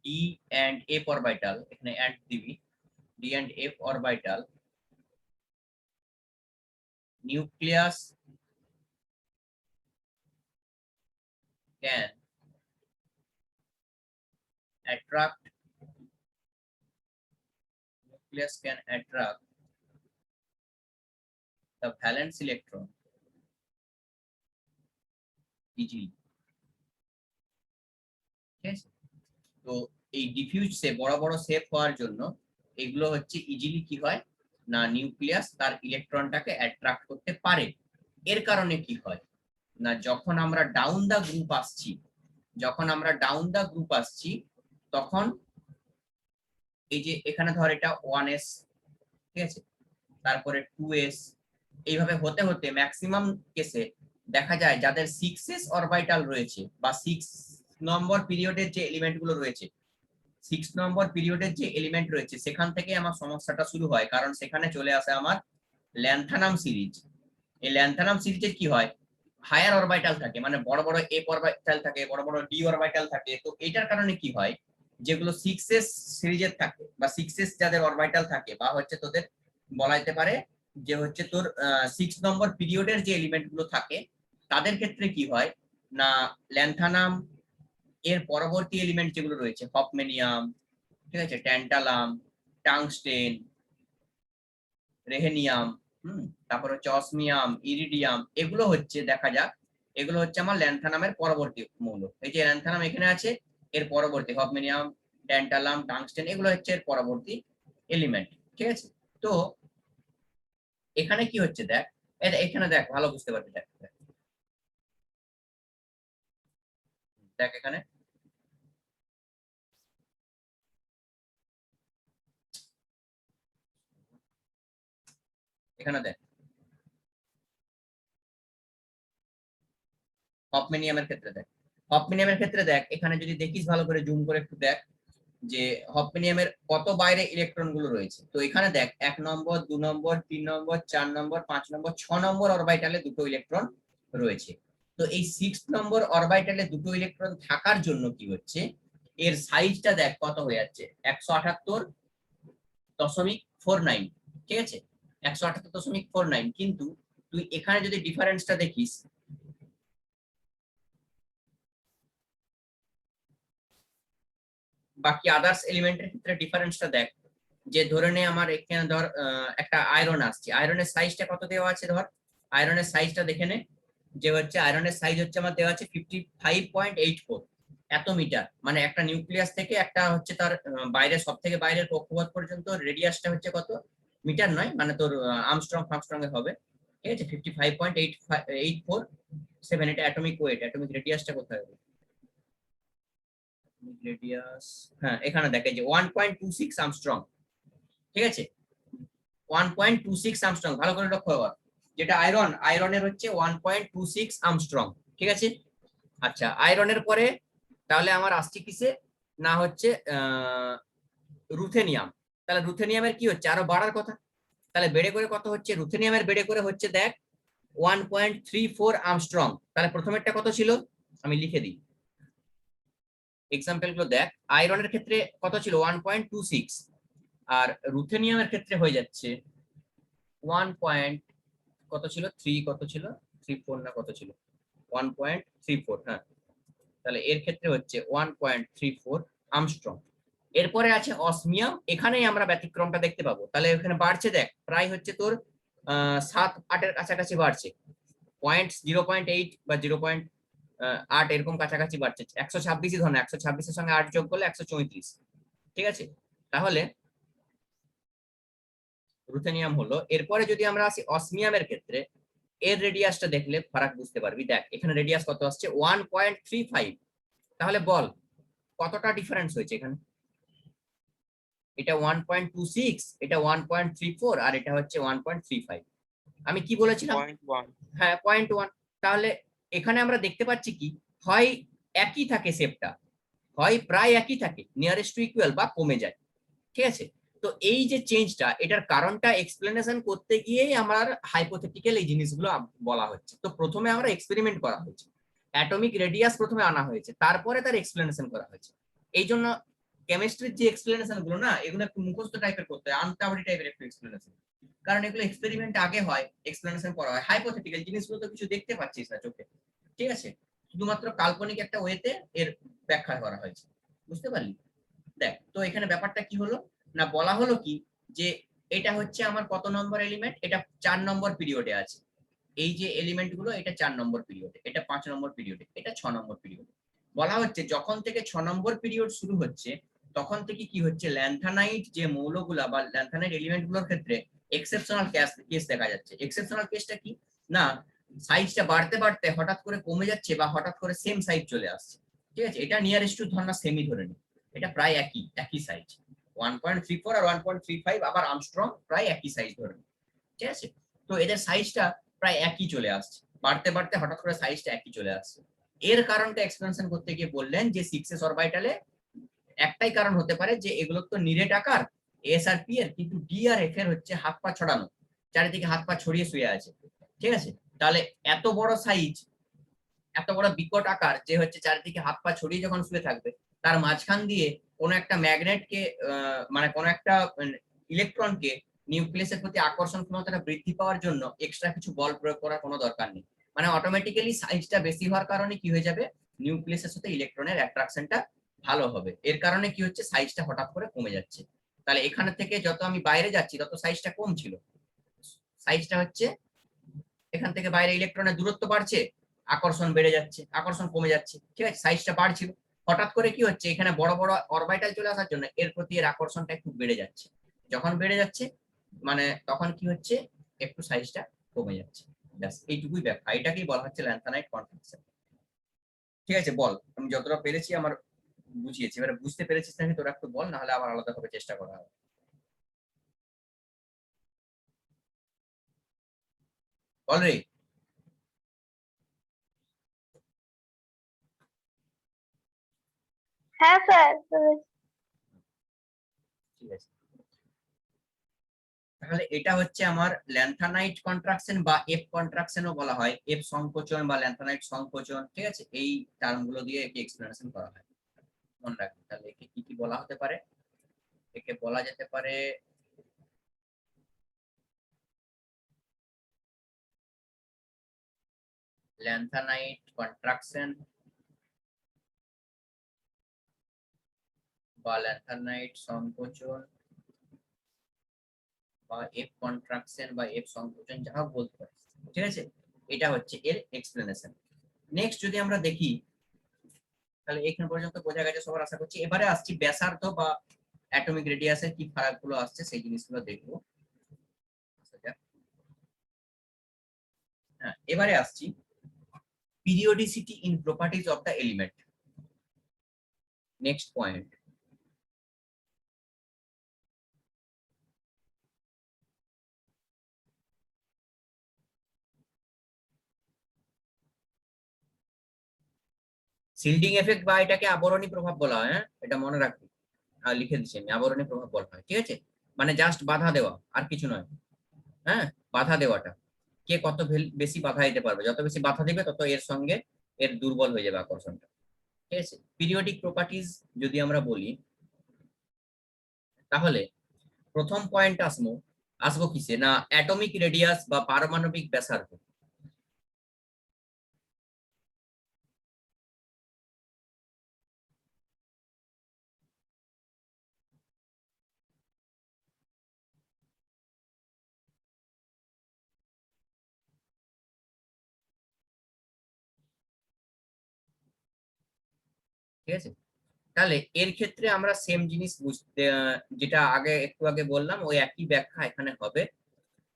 D and F orbital, এখানে and দিবি, D and F orbital, nucleus can attract the valence electron easily. ঠিক আছে, তো এই ডিফিউজ শেপ, বড় বড় শেপ হওয়ার জন্য এগুলো হচ্ছে ইজিলি কি হয় না, নিউক্লিয়াস তার ইলেকট্রনটাকে অ্যাট্রাক্ট করতে পারে। এর কারণে কি হয় না, যখন আমরা ডাউন দা গ্রুপ আসছি, তখন এই যে এখানে ধর এটা 1s, ঠিক আছে, তারপরে 2s, এইভাবে হতে হতে ম্যাক্সিমাম কেসে দেখা যায় যাদের 6s অরবিটাল রয়েছে বা 6 নম্বর পিরিয়ডের যে এলিমেন্ট গুলো রয়েছে, 6 নম্বর পিরিয়ডের যে এলিমেন্ট রয়েছে সেখান থেকে আমার সমস্যাটা শুরু হয়, কারণ সেখানে চলে আসে আমার ল্যান্থানাম সিরিজ। এই ল্যান্থানাম সিরিজের কি হয়, হায়ার অরবিটাল থাকে, মানে বড় বড় এফ অরবিটাল থাকে, বড় বড় ডি অরবিটাল থাকে। তো এটার কারণে কি হয়, যেগুলো 6s সিরিজের থাকে বা 6s যাদের অরবিটাল থাকে বা হচ্ছে তোদের বলা যেতে পারে যে হচ্ছে তোর 6 নম্বর পিরিয়ডের যে এলিমেন্ট গুলো থাকে, তাদের ক্ষেত্রে কি হয় না, ল্যান্থানাম এর পরবর্তী এলিমেন্ট যেগুলো রয়েছে, হফম্যানিয়াম, ঠিক আছে, ট্যান্টালাম, টাংস্টেন, রেহেনিয়াম, তারপর হচ্ছে অসমিয়াম, ইরিডিয়াম, এগুলো হচ্ছে দেখা যাক, এগুলো হচ্ছে আমার ল্যান্থানামের পরবর্তী মৌল। এই যে ল্যান্থানাম এখানে আছে, এর পরবর্তী হফম্যানিয়াম, ট্যান্টালাম, টাংস্টেন, এগুলো হচ্ছে এর পরবর্তী এলিমেন্ট। ঠিক আছে, তো এখানে কি হচ্ছে দেখ, এখানে দেখ, ভালো বুঝতে পারবি, দেখ দেখ এখানে এখানে দেখ হফম্যানিয়ামের ক্ষেত্রে দেখ, এখানে যদি দেখিস ভালো করে জুম করে একটু দেখ যে হফম্যানিয়ামের কত বাইরে ইলেকট্রন গুলো রয়েছে। তো এখানে দেখ 1 নম্বর 2 নম্বর 3 নম্বর 4 নম্বর 5 নম্বর 6 নম্বর অরবিটালে দুটো ইলেকট্রন রয়েছে। তো এই 6 নম্বর অরবিটালে দুটো ইলেকট্রন থাকার জন্য কি হচ্ছে, এর সাইজটা দেখ কত হয়ে যাচ্ছে, 178.49, ঠিক আছে, 178.49। কিন্তু তুই এখানে যদি ডিফারেন্সটা দেখিস, বাকি আদার্স এলিমেন্টের ক্ষেত্রে ডিফারেন্সটা দেখ, যে ধরে নে আমার এখানে ধর একটা আয়রন আসছে, আয়রনের সাইজটা কত দেওয়া আছে, ধর আয়রনের সাইজটা দেখে নে, যে হচ্ছে আয়রনের সাইজ হচ্ছে আমার দেওয়া আছে 55.84 এত মিটার, মানে একটা নিউক্লিয়াস থেকে একটা হচ্ছে তার বাইরে, সব থেকে বাইরের কক্ষপথ পর্যন্ত রেডিয়াসটা হচ্ছে কত, মিটার নয়, মানে তোর আর্মস্ট্রং ফার্মস্ট্রং এ হবে, ঠিক আছে, 55.847, এটা অ্যাটমিক ওয়েট, অ্যাটমিক রেডিয়াসটা কোথায় হবে, রেডিয়াস, হ্যাঁ এখানে দেখে যে 1.26 আর্মস্ট্রং, ঠিক আছে, 1.26 আর্মস্ট্রং, ভালো করে লক্ষ্য কর, যেটা আয়রনের হচ্ছে 1.26 আর্মস্ট্রং, ঠিক আছে। আচ্ছা, আয়রনের পরে তাহলে আমার আসছে কিসে না, হচ্ছে রুথেনিয়াম। তাহলে রুথেনিয়ামের কি হচ্ছে, আরো বাড়ার কথা, তাহলে বেড়ে করে কত হচ্ছে, রুথেনিয়ামের বেড়ে করে হচ্ছে দেখ 1.34 আর্মস্ট্রং। তাহলে প্রথমেরটা কত ছিল, আমি লিখে দিই এক্সাম্পল গুলো দেখ, আয়রনের ক্ষেত্রে কত ছিল 1.26, আর রুথেনিয়ামের ক্ষেত্রে হয়ে যাচ্ছে 1 পয়েন্ট কত ছিল, 3 কত ছিল, 34 না কত ছিল, 1.34, হ্যাঁ, তাহলে এর ক্ষেত্রে হচ্ছে 1.34 আর্মস্ট্রং। এরপরে আছে অসমিয়াম, এখানেই আমরা ব্যতিক্রমটা দেখতে পাবো, তাহলে এখানে বাড়ছে দেখ, প্রায় হচ্ছে তোর 7-8 কাছাকাছি বাড়ছে, 0.8 বা 0.8 এরকম কাছাকাছি বাড়ছে, 126 ধরনের, 126 এর সঙ্গে 8 যোগ করলে 134, ঠিক আছে। তাহলে রুথেনিয়াম হলো। এরপরে যদি আমরা আসি অসমিয়ামের ক্ষেত্রে, এর রেডিয়াসটা দেখলে ফারাক বুঝতে পারবি, দেখ এখানে রেডিয়াস কত আসছে 1.35, তাহলে বল কতটা ডিফারেন্স হয়েছে এখানে, এটা 1.26, এটা 1.34, আর এটা হচ্ছে 1.35। আমি কি বলেছিলাম? 0.1। হ্যাঁ, 0.1। তাহলে এখানে আমরা দেখতে পাচ্ছি কি, হয় একই থাকে শেপটা, হয় প্রায় একই থাকে, নিয়ারেস্ট টু ইকুয়াল, বা কমে যায়। ঠিক আছে, তো এই যে চেঞ্জটা, এটার কারণটা এক্সপ্লেনেশন করতে গিয়েই আমার হাইপোথেটিক্যাল এই জিনিসগুলো বলা হচ্ছে। তো প্রথমে আমরা এক্সপেরিমেন্ট করা হয়েছে, অ্যাটমিক রেডিয়াস প্রথমে আনা হয়েছে, তারপরে তার এক্সপ্লেনেশন করা হয়েছে। এই জন্য কেমিস্ট্রির যে এক্সপ্লেনেশন গুলো না, এগুলো একটু মুখস্থ টাইপের করতে হয়, আনটাওয়ারি টাইপের একটু এক্সপ্লেনেশন, কারণ এগুলো এক্সপেরিমেন্ট আগে হয়, এক্সপ্লেনেশন করা হয়। হাইপোথেটিক্যাল জিনিসগুলো তো কিছু দেখতে পাচ্ছিস না চোখে, ঠিক আছে, শুধুমাত্র কাল্পনিক একটা ওয়েতে এর ব্যাখ্যা করা হয়েছে। বুঝতে পারলি? দেখ, তো এখানে ব্যাপারটা কি হলো না, বলা হলো কি যে এটা হচ্ছে আমার কত নম্বর এলিমেন্ট, এটা 4 নম্বর পিরিয়ডে আছে। এই যে এলিমেন্ট গুলো, এটা 4 নম্বর পিরিয়ডে, এটা 5 নম্বর পিরিয়ডে, এটা 6 নম্বর পিরিয়ডে। বলা হচ্ছে যখন থেকে 6 নম্বর পিরিয়ড শুরু হচ্ছে, তখন থেকে কি হচ্ছে, ল্যান্থানাইট যে মৌলগুলা বা ল্যান্থানাইট এলিমেন্ট গুলোর ক্ষেত্রে এক্সেপশনাল কেস দেখা যাচ্ছে। এক্সেপশনাল কেসটা কি না, সাইজটা বাড়তে বাড়তে হঠাৎ করে কমে যাচ্ছে, বা হঠাৎ করে সেম সাইজ চলে আসছে। ঠিক আছে, এটা নিয়ারেস্ট টু ধর না সেমি ধরে নি, এটা প্রায় একই সাইজ, 1.34 আর 1.35, আবার আর্মস্ট্রং প্রায় একই সাইজ ধরে নি। ঠিক আছে, তো এদের সাইজটা প্রায় একই চলে আসছে, বাড়তে বাড়তে হঠাৎ করে সাইজটা একই চলে আসছে। এর কারণটা এক্সপ্লেনেশন করতে গিয়ে বললেন যে 6s অরবিটালে একটাই কারণ হতে পারে, যে এগুলো তো নিরেট আকার, এস আর পি এর, কিন্তু ডি আর এফ এর হচ্ছে হাত পা ছড়ানো, চারিদিকে হাত পা ছড়িয়ে শুয়ে আছে। ঠিক আছে, তাহলে এত বড় সাইজ, এত বড় বিকট আকার, যে হচ্ছে চারিদিকে হাত পা ছড়িয়ে যখন শুয়ে থাকবে, তার মাঝখান দিয়ে কোন একটা ম্যাগনেটকে, মানে কোন একটা ইলেকট্রনকে নিউক্লিয়াসের প্রতি আকর্ষণ ক্ষমতাটা বৃদ্ধি পাওয়ার জন্য এক্সট্রা কিছু বল প্রয়োগ করার কোনো দরকার নেই। মানে অটোমেটিক্যালি সাইজটা বেশি হওয়ার কারণে কি হয়ে যাবে, নিউক্লিয়াসের সাথে ইলেকট্রনের অ্যাট্রাকশনটা ভালো হবে। এর কারণে কি হচ্ছে, সাইজটা হঠাৎ করে কমে যাচ্ছে। তাহলে এখানে থেকে যত আমি বাইরে যাচ্ছি, তত সাইজটা কম ছিল, সাইজটা হচ্ছে এখান থেকে বাইরে ইলেকট্রনের দূরত্ব বাড়ছে, আকর্ষণ বেড়ে যাচ্ছে, আকর্ষণ কমে যাচ্ছে। ঠিক আছে, সাইজটা বাড়ছিল, হঠাৎ করে কি হচ্ছে, এখানে বড় বড় অরবিটাল চলে আসার জন্য এর প্রতি এর আকর্ষণটা একটু বেড়ে যাচ্ছে। যখন বেড়ে যাচ্ছে, মানে তখন কি হচ্ছে, একটু সাইজটা কমে যাচ্ছে। ব্যাস এইটুকুই ব্যাপার, এটাকেই বলা হচ্ছে ল্যান্থানাইট কনফ্লিকশন। ঠিক আছে, বল, আমি যতটা পেরেছি আমার বুঝিয়েছি, এবারে বুঝতে পেরেছিস নাকি তোরা একটু বল, না হলে আবার আলাদাভাবে চেষ্টা করা হবে। বল রে। হ্যাঁ স্যার। ঠিক আছে, তাহলে এটা হচ্ছে আমার ল্যান্থানাইট কন্ট্রাকশন, বা এফ কন্ট্রাকশনও বলা হয়, এফ সংকোচন বা ল্যান্থানাইট সংকোচন। ঠিক আছে, এই টার্মগুলো দিয়ে একে এক্সপ্লেনেশন করা হয়, মনে রাখবেন। তাহলে একে কি কি বলা হতে পারে, একে বলা যেতে পারে ল্যান্থানাইট কন্ট্রাকশন, বা ল্যান্থানাইট সংকোচন, বা এফ কন্ট্রাকশন, বা এফ সংকোচন, যা হোক বলতে পারি। ঠিক আছে, এটা হচ্ছে এর এক্সপ্লেনেশন। নেক্সট যদি আমরা দেখি, তাহলে এখান পর্যন্ত বোঝা গেছে সবার, আশা করছি। এবারে আসছি ব্যাসার্ধ বা অ্যাটমিক রেডিয়াসের কি ফারাকগুলো আসছে, সেই জিনিসগুলো দেখবো। হ্যাঁ, এবারে আসছি periodicity in properties of the element, next point. Shielding effect বা এটাকে আবরণী প্রভাব বলা হয়, হ্যাঁ এটা মনে রাখবি, লিখে দিচ্ছি আমি, আবরণী প্রভাব বলা হয়। ঠিক আছে, মানে জাস্ট বাধা দেওয়া, আর কিছু নয়। হ্যাঁ, বাধা দেওয়াটা, কে কত বেশি বাধা দিতে পারবে, যত বেশি বাধা দিবে তত এর সঙ্গে এর দুর্বল হয়ে যাবে আকর্ষণটা। ঠিক আছে, পিরিয়ডিক প্রপার্টিজ যদি আমরা বলি, তাহলে প্রথম পয়েন্ট আসবো আসবো কিসে না, অ্যাটমিক রেডিয়াস বা পারমাণবিক ব্যাসার্ধ। ঠিক আছে, তাহলে এর ক্ষেত্রে আমরা সেম জিনিস বুঝতে, যেটা আগে একটু আগে বললাম, ওই একই ব্যাখ্যা এখানে হবে।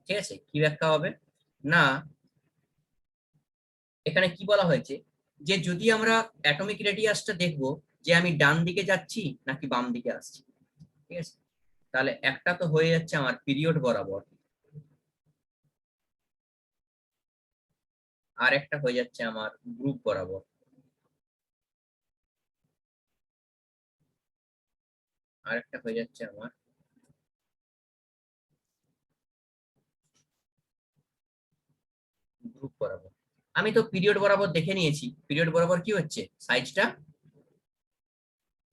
ঠিক আছে, কি ব্যাখ্যা হবে না, এখানে কি বলা হয়েছে, যে যদি আমরা অ্যাটমিক রেডিয়াসটা দেখবো, যে আমি ডান দিকে যাচ্ছি নাকি বাম দিকে আসছি। ঠিক আছে, তাহলে একটা তো হয়ে যাচ্ছে আমার পিরিয়ড বরাবর, আর একটা হয়ে যাচ্ছে আমার গ্রুপ বরাবর, আর একটা হয়ে যাচ্ছে আমার গ্রুপ বরাবর। আমি তো পিরিয়ড বরাবর দেখে নিয়েছি, পিরিয়ড বরাবর কি হচ্ছে সাইজটা,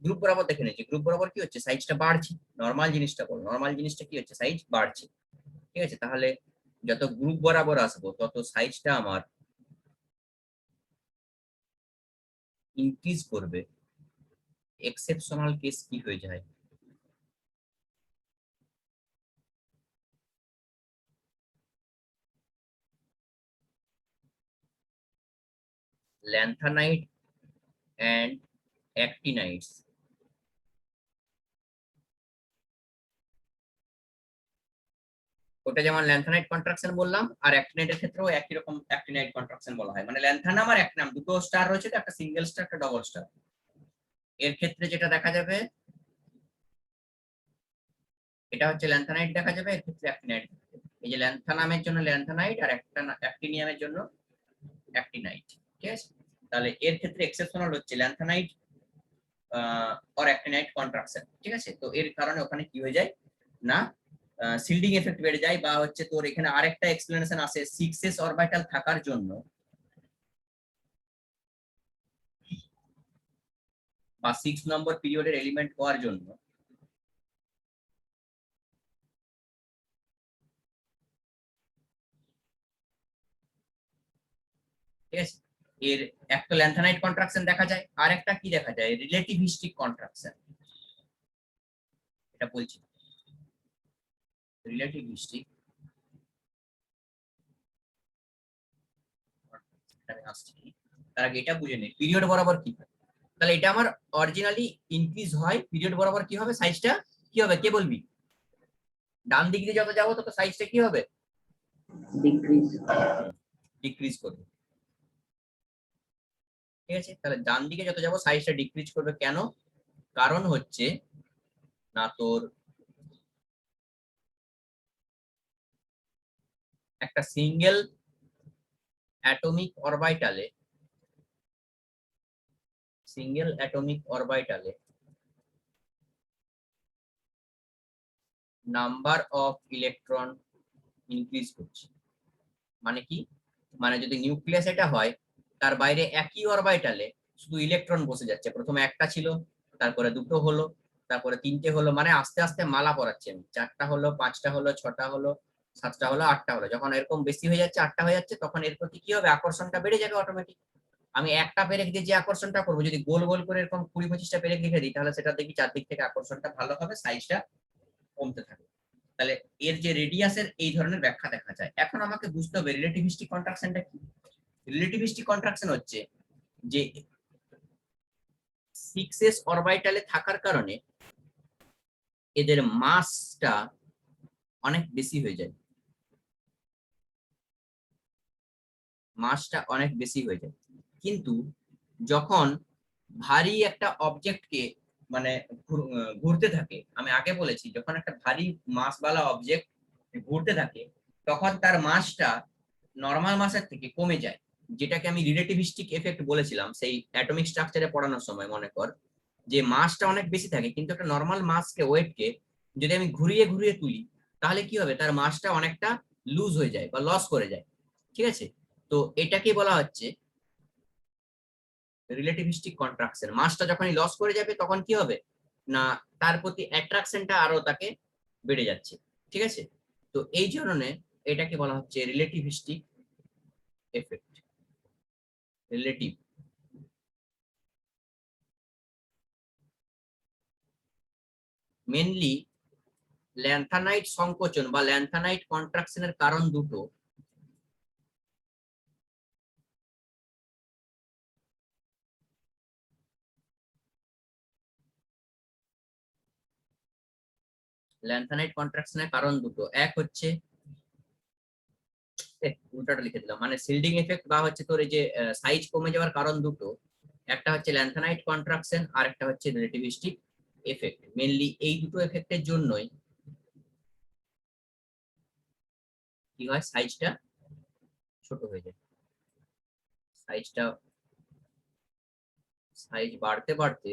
গ্রুপ বরাবর দেখে নিয়েছি গ্রুপ বরাবর কি হচ্ছে সাইজটা বাড়ছে, নরমাল জিনিসটা বল, নরমাল জিনিসটা কি হচ্ছে সাইজ বাড়ছে। ঠিক আছে, তাহলে যত গ্রুপ বরাবর আসবো তত সাইজটা আমার ইনক্রিজ করবে। এক্সেপশনাল কেস কি হয়ে যায়, ল্যান্থানাইট অ্যান্ড অ্যাক্টিনাইটস। ওটা যেমন ল্যান্থানাইট কন্ট্রাকশন বললাম, আর অ্যাক্টিনাইটের ক্ষেত্রেও একই রকম অ্যাক্টিনাইট কন্ট্রাকশন বলা হয়। মানে ল্যান্থানাম আর অ্যাক্টিনাম দুটো স্টার রয়েছে, তো একটা সিঙ্গেল স্টার একটা ডবল স্টার। এর ক্ষেত্রে যেটা দেখা যাবে, এটা হচ্ছে ল্যান্থানাইট দেখা যাবে, এর ক্ষেত্রে অ্যাক্টিনাইট। এই যে ল্যান্থানামের জন্য ল্যান্থানাইট আর অ্যাক্টিনিয়ামের জন্য অ্যাক্টিনাইট। ঠিক আছে, তাহলে এর ক্ষেত্রে এক্সেপশনাল হচ্ছে ল্যান্থানাইট অর অ্যাক্টিনাইট কন্ট্রাকশন। ঠিক আছে, তো এর কারণে ওখানে কি হয়ে যায় না, শিল্ডিং এফেক্ট বেড়ে যায়, বা হচ্ছে তোর এখানে আরেকটা এক্সপ্লেনেশন আছে 6s অরবিটাল থাকার জন্য বা 6 নম্বর পিরিয়ডের এলিমেন্ট হওয়ার জন্য ঠিক আছে, এর একটা ল্যান্থানাইট কন্ট্রাকশন দেখা যায়, আর একটা কি দেখা যায় রিলেটিভিস্টিক কন্ট্রাকশন। এটা বলছি রিলেটিভিস্টিক, আমি আসছি, তার আগে এটা বুঝে নেই পিরিয়ড বরাবর কি হয়। তাহলে এটা আমার অরিজিনালি ইনক্রিজ হয়, পিরিয়ড বরাবর কি হবে সাইজটা কি হবে কে বলবি, ডান দিক দিয়ে যত যাবো তত সাইজটা কি হবে ডিক্রিজ। ডিক্রিজ করবে। ঠিক আছে, তাহলে ডান দিকে যত যাবো সাইজটা ডিক্রিজ করবে, কেন, কারণ হচ্ছে না তোর একটা সিঙ্গেল অ্যাটমিক অরবিটালে নাম্বার অফ ইলেকট্রন ইনক্রিজ করছে। মানে কি, মানে যদি নিউক্লিয়াস এটা হয়, তার বাইরে একই অরবিটালে শুধু ইলেকট্রন বসে যাচ্ছে, প্রথমে একটা ছিল, তারপরে দুটো হলো, তারপরে তিনটে হলো, মানে আস্তে আস্তে মালা পড়াচ্ছে, আমি চারটা হলো, পাঁচটা হলো, ছটা হলো, সাতটা হলো, আটটা হলো। যখন এরকম বেশি হয়ে যাচ্ছে, আটটা হয়ে যাচ্ছে, তখন এর প্রতি কি হবে আকর্ষণটা বেড়ে যাবে অটোমেটিক। আমি একটা পেরেক দিয়ে যে আকর্ষণটা করবো, যদি গোল গোল করে এরকম 20-25টা পেরেক লিখে দিই, তাহলে সেটা দেখি চারদিক থেকে আকর্ষণটা ভালো হবে, সাইজটা কমতে থাকবে। তাহলে এর যে রেডিয়াসের এই ধরনের ব্যাখ্যা দেখা যায়। এখন আমাকে বুঝতে হবে রিলেটিভিস্টিক কন্ট্রাকশনটা কি। রিলেটিভিস্টিক কন্ট্রাকশন হচ্ছে যে 6s অরবিটালে থাকার কারণে এদের মাসটা অনেক বেশি হয়ে যায়, মাসটা অনেক বেশি হয়ে যায়। কিন্তু যখন ভারী একটা অবজেক্টকে মানে ঘুরতে থাকে, আমি আগে বলেছি যখন একটা ভারী মাসওয়ালা অবজেক্ট ঘুরতে থাকে, তখন তার মাসটা নর্মাল মাসের থেকে কমে যায়, যেটাকে আমি রিলেটিভিস্টিক এফেক্ট বলেছিলাম সেই অ্যাটমিক স্ট্রাকচারে পড়ানোর সময়। মনে কর যে মাসটা অনেক বেশি থাকে, কিন্তু একটা নর্মাল মাসকে ওয়েটকে যদি আমি ঘুরিয়ে ঘুরিয়ে তুলি, তাহলে কি হবে তার মাসটা অনেকটা লুজ হয়ে যায় বা লস করে যায়। ঠিক আছে, তো এটাকে বলা হচ্ছে রিলেটিভিস্টিক কন্ট্রাকশন। মাসটা যখনই লস করে যাবে তখন কি হবে না, তার প্রতি অ্যাট্রাকশনটা আরো তাকে বেড়ে যাচ্ছে। ঠিক আছে, তো এই জন্য এটাকে বলা হচ্ছে relativistic effect. Relative mainly lanthanide সংকোচন বা ল্যান্থানাইট কন্ট্রাকশনের কারণ দুটো। ল্যান্থানাইট কন্ট্রাকশনের কারণ দুটো, এক হচ্ছে উল্টাটা লিখে দিলাম, মানে শিল্ডিং এফেক্ট বা হচ্ছে তোর এই যে সাইজ কমে যাওয়ার কারণ দুটো, একটা হচ্ছে ল্যান্থানাইট কন্ট্রাকশন আর একটা হচ্ছে রিলেটিভিস্টিক এফেক্ট। মেনলি এই দুটো এফেক্টের জন্যই কি হয়, সাইজটা ছোট হয়ে যায়। সাইজ বাড়তে বাড়তে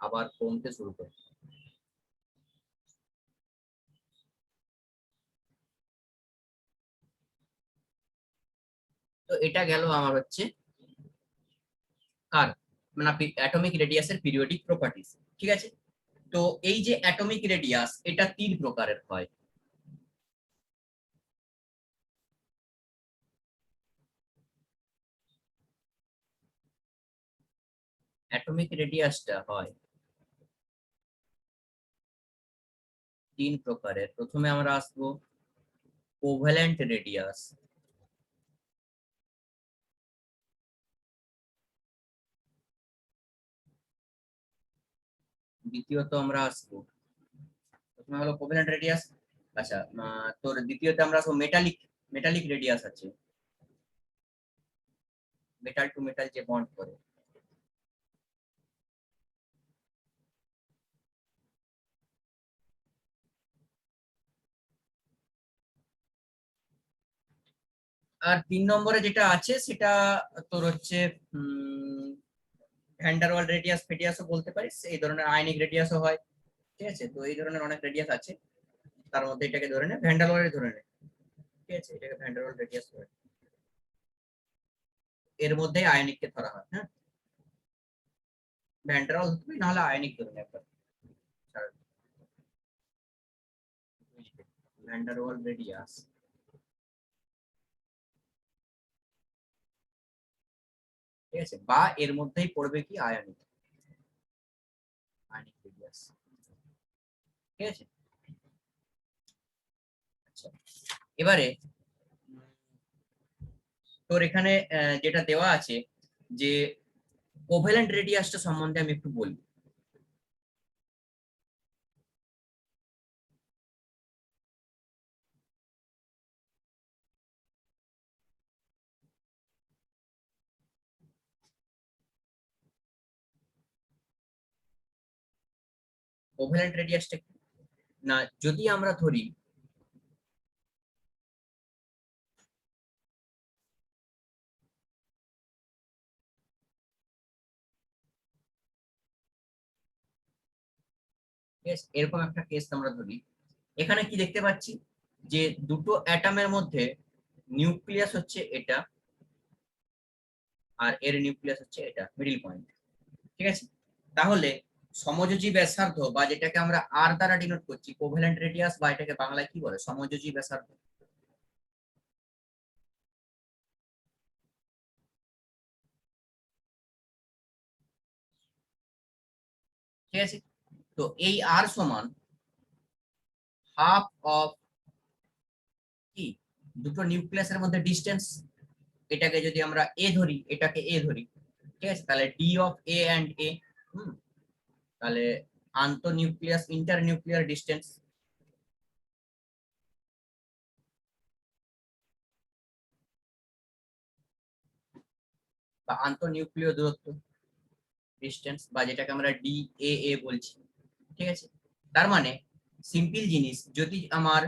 আবার কমতে শুরু করে। তো এটা গেল আমার হচ্ছে কার মানে অ্যাটমিক রেডিয়াসের পিরিয়ডিক প্রপার্টিজ। ঠিক আছে, তো এই যে অ্যাটমিক রেডিয়াস এটা 3 প্রকারের হয়। অ্যাটমিক রেডিয়াসটা হয় 3 প্রকারের। প্রথমে আমরা আসবো কোভ্যালেন্ট রেডিয়াস। দ্বিতীয়ত আমরা আসবো, প্রথমে হলো কোভ্যালেন্ট রেডিয়াস। আচ্ছা, তোর দ্বিতীয়তে আমরা আসবো মেটালিক রেডিয়াস আছে, মেটাল টু মেটাল যে বন্ড করে। আর 3 নম্বরে যেটা আছে সেটা তোর হচ্ছে ভ্যান্ডারওয়াল রেডিয়াস ফেডিয়াসও বলতে পারিস, এই ধরনের আয়নিক রেডিয়াসও হয়। ঠিক আছে, তো এই ধরনের অনেক রেডিয়াস আছে, তার মধ্যে এটাকে ধরে নে ভ্যান্ডারওয়ালের ধরে নে। ঠিক আছে, এটাকে ভ্যান্ডারওয়াল রেডিয়াস ধরে, এর মধ্যে আয়নিককে ধরা হয়। হ্যাঁ, ভ্যান্ডারওয়াল হতে পারে, নাহলে আয়নিক ধরে নে একবার। ভ্যান্ডারওয়াল রেডিয়াস, ঠিক আছে, বা এর মধ্যেই পড়বে কি আয়নিক রেডিয়াস। ঠিক আছে, আচ্ছা এবারে তোর এখানে যেটা দেওয়া আছে যে কোভ্যালেন্ট রেডিয়াসটা সম্বন্ধে আমি একটু বলি। কোভ্যালেন্ট রেডিয়াসটা না, যদি আমরা ধরি এরকম একটা কেস আমরা ধরি, এখানে কি দেখতে পাচ্ছি যে দুটো অ্যাটমের মধ্যে নিউক্লিয়াস হচ্ছে এটা, আর এর নিউক্লিয়াস হচ্ছে এটা, মিডল পয়েন্ট। ঠিক আছে, তাহলে সমযোজী ব্যাসার্ধ বা যেটাকে আমরা আর দ্বারা ডিনোট করছি কোভ্যালেন্ট রেডিয়াস, বা এটাকে বাংলায় কি বলে, সমযোজী ব্যাসার্ধ। ঠিক আছে, তো এই আর সমান হাফ অফ কি দুটো নিউক্লিয়াসের মধ্যে ডিস্টেন্স। এটাকে যদি আমরা এ ধরি, এটাকে এ ধরি, ঠিক আছে, তাহলে D of A and a, তাহলে আন্তঃনিউক্লিয়াস ইন্টারনিউক্লিয়ার ডিস্টেন্স, বা আন্তঃনিউক্লিয় দূরত্ব ডিস্টেন্স, বা যেটাকে আমরা ডি এ এ বলছি। ঠিক আছে, তার মানে সিম্পল জিনিস, যদি আমার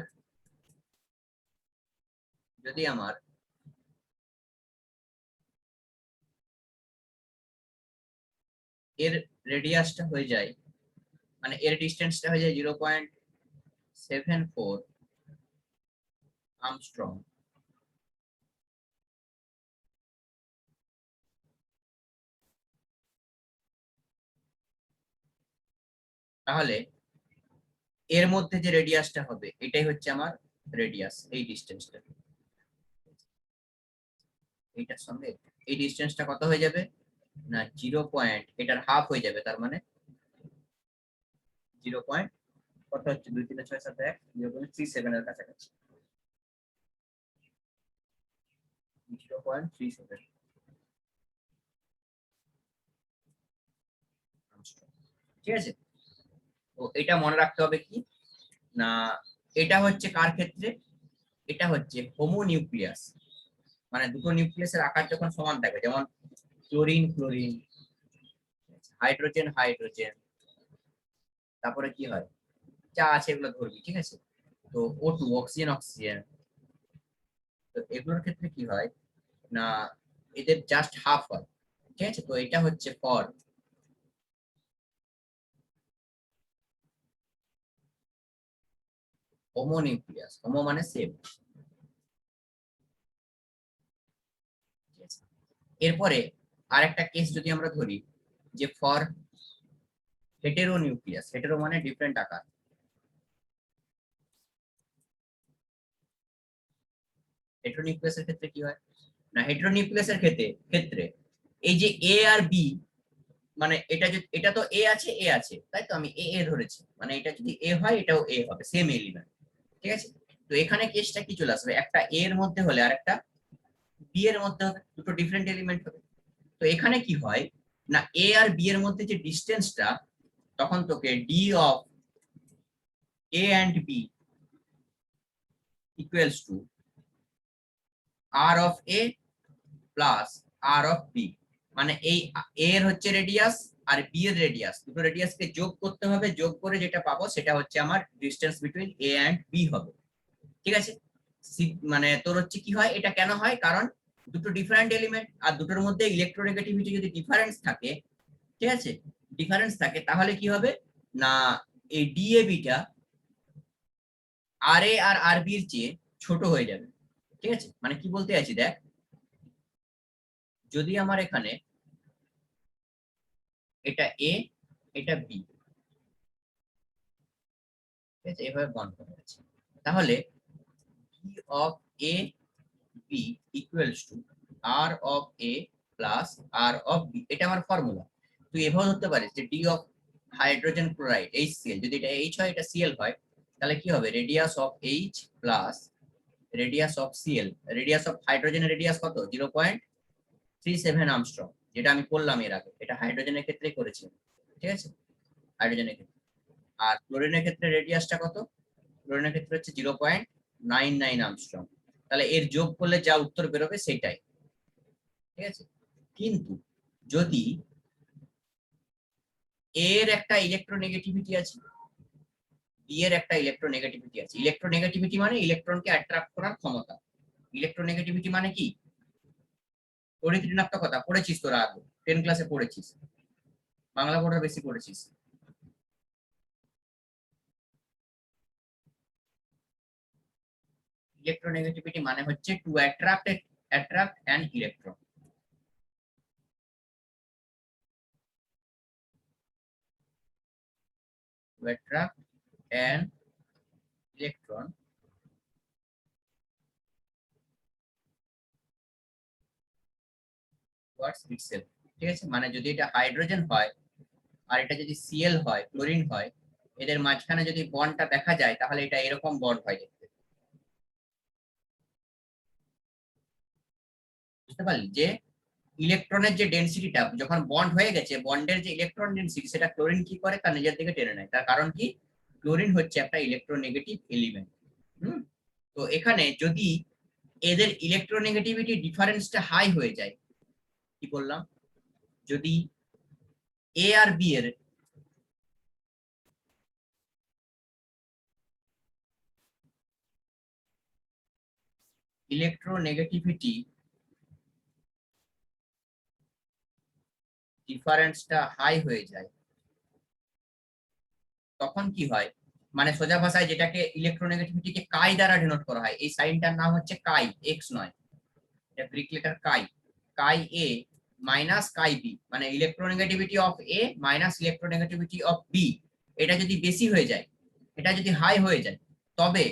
এর রেডিয়াসটা হয়ে যায়, মানে এর ডিস্টেন্সটা হয়ে যায় 0.74 আর্মস্ট্রং, তাহলে এর মধ্যে যে রেডিয়াসটা হবে এটাই হচ্ছে আমার রেডিয়াস, এই ডিস্টেন্সটা। এইটার সঙ্গে এই ডিস্টেন্সটা কত হয়ে যাবে না 0. এটার হাফ হয়ে যাবে, তার মানে 0. কত হচ্ছে 2 3 6 7 1 0.37 এর কাছাকাছি, 0.37। ঠিক আছে, তো এটা মনে রাখতে হবে কি না, এটা হচ্ছে কার ক্ষেত্রে, এটা হচ্ছে হোমোনিউক্লিয়াস, মানে দুটো নিউক্লিয়াসের আকার যখন সমান থাকে, যেমন ক্লোরিন ক্লোরিন, হাইড্রোজেন হাইড্রোজেন, তারপরে কি হয় যা আছে এগুলো ধরবি, ঠিক আছে? তো O2 অক্সিজেন অক্সিজেন, তো এগুলোর ক্ষেত্রে কি হয় না এদের জাস্ট হাফ হয়, ঠিক আছে? তো এটা হচ্ছে ফর হোমোনিউক্লিয়াস, হোমো মানে সেম। এরপরে আরেকটা কেস যদি আমরা ধরি যে ফর হেটেরোনিউক্লিয়াস, হেটেরো মানে ডিফারেন্ট আকার। হেটেরোনিউক্লিয়াসের ক্ষেত্রে কি হয় না হেটেরোনিউক্লিয়াসের ক্ষেত্রে এই যে এ আর বি, মানে এটা যদি এটা তো এ আছে এ আছে, তাই তো আমি এ এ ধরেছি, মানে এটা যদি এ হয় এটাও এ হবে, সেম এলিমেন্ট, ঠিক আছে? তো এখানে কেসটা কি চলে আসবে, একটা এ এর মধ্যে হলে আর একটা বি এর মধ্যে হবে, দুটো ডিফারেন্ট এলিমেন্ট হবে। তো এখানে কি হয় না এ আর বি এর মধ্যে যে ডিসটেন্সটা, তখন তোকে D of A and B equals to R of A plus R of B, মানে এই এ এর হচ্ছে রেডিয়াস আর বি এর রেডিয়াস, দুটো রেডিয়াসকে যোগ করতে হবে, যোগ করে যেটা পাবো সেটা হচ্ছে আমার distance between A and B হবে, ঠিক আছে? মানে তোর হচ্ছে কি হয়, এটা কেন হয়, কারণ দুটো ডিফারেন্ট এলিমেন্ট আর দুটোর মধ্যে ইলেকট্রোনেগেটিভিটি যদি ডিফারেন্স থাকে, ঠিক আছে, ডিফারেন্স থাকে, তাহলে কি হবে না এই ডিএবিটা আর এ আর আর বি এর চেয়ে ছোট হয়ে যাবে, ঠিক আছে? মানে কি বলতে চাইছি দেখ, যদি আমার এখানে এটা এ এটা বি, ঠিক আছে, এভাবে বন্ড করা আছে, তাহলে D of A B equals to R of A plus R of B, এটা আমার ফর্মুলা। তুই এভাবে ধরতে পারিস যে D of hydrogen chloride HCl, যদি এটা H হয় এটা Cl হয়, তাহলে কি হবে radius of H plus radius of Cl। Radius of হাইড্রোজেনের রেডিয়াস কত 0.37 আর্মস্ট্রং, যেটা আমি করলাম এর আগে, এটা হাইড্রোজেনের ক্ষেত্রে করেছি, ঠিক আছে, হাইড্রোজেনের ক্ষেত্রে। আর ক্লোরিনের ক্ষেত্রে রেডিয়াসটা কত, ক্লোরিনের ক্ষেত্রে হচ্ছে 0.99 আর্মস্ট্রং, তাহলে এর যোগ করলে যা উত্তর বেরোবে সেটাই, ঠিক আছে? কিন্তু যদি এর একটা ইলেকট্রোনেগেটিভিটি আছে, বি এর একটা ইলেকট্রোনেগেটিভিটি আছে, ইলেকট্রোনেগেটিভিটি মানে ইলেকট্রনকে অ্যাট্রাক্ট করার ক্ষমতা, ইলেকট্রোনেগেটিভিটি মানে কি তড়িৎ ঋণাত্মকতা, পড়েছিস তোরা আগে 10 ক্লাসে পড়েছিস, বাংলা বোর্ডে বেশি পড়েছিস। ইলেকট্রোনেগেটিভিটি মানে হচ্ছে two attract an electron, to attract an electron towards itself, ঠিক আছে? মানে যদি এটা হাইড্রোজেন হয় আর এটা যদি Cl হয়, ক্লোরিন হয়, এদের মাঝখানে যদি বন্ডটা দেখা যায় তাহলে এটা এরকম বন্ড হয় দেখতে, বুঝতে পারলি যে ইলেকট্রনের যে ডেনসিটিটা যখন বন্ড হয়ে গেছে, বন্ডের যে ইলেকট্রন ডেনসিটি সেটা ক্লোরিন কি করে তার নিজের দিকে টেনে নেয়, তার কারণ কি ক্লোরিন হচ্ছে একটা ইলেকট্রোনেগেটিভ এলিমেন্ট। তো এখানে যদি এদের ইলেকট্রোনেগেটিভিটি ডিফারেন্সটা হাই হয়ে যায়, কি বললাম, যদি এ আর বি এর ইলেকট্রোনেগেটিভিটি ডিফারেন্সটা হাই হয়ে যায়, তখন কি হয়, মানে সোজা ভাষায় যেটাকে ইলেকট্রোনেগেটিভিটিকে কাই দ্বারা ডিনোট করা হয়, এই সাইনটার নাম হচ্ছে কাই, এক্স নয়, এটা Greek letter chi, chi A minus chi B, মানে electronegativity of A minus electronegativity of B, এটা যদি বেশি হয়ে যায়, এটা যদি হাই হয়ে যায়, তবে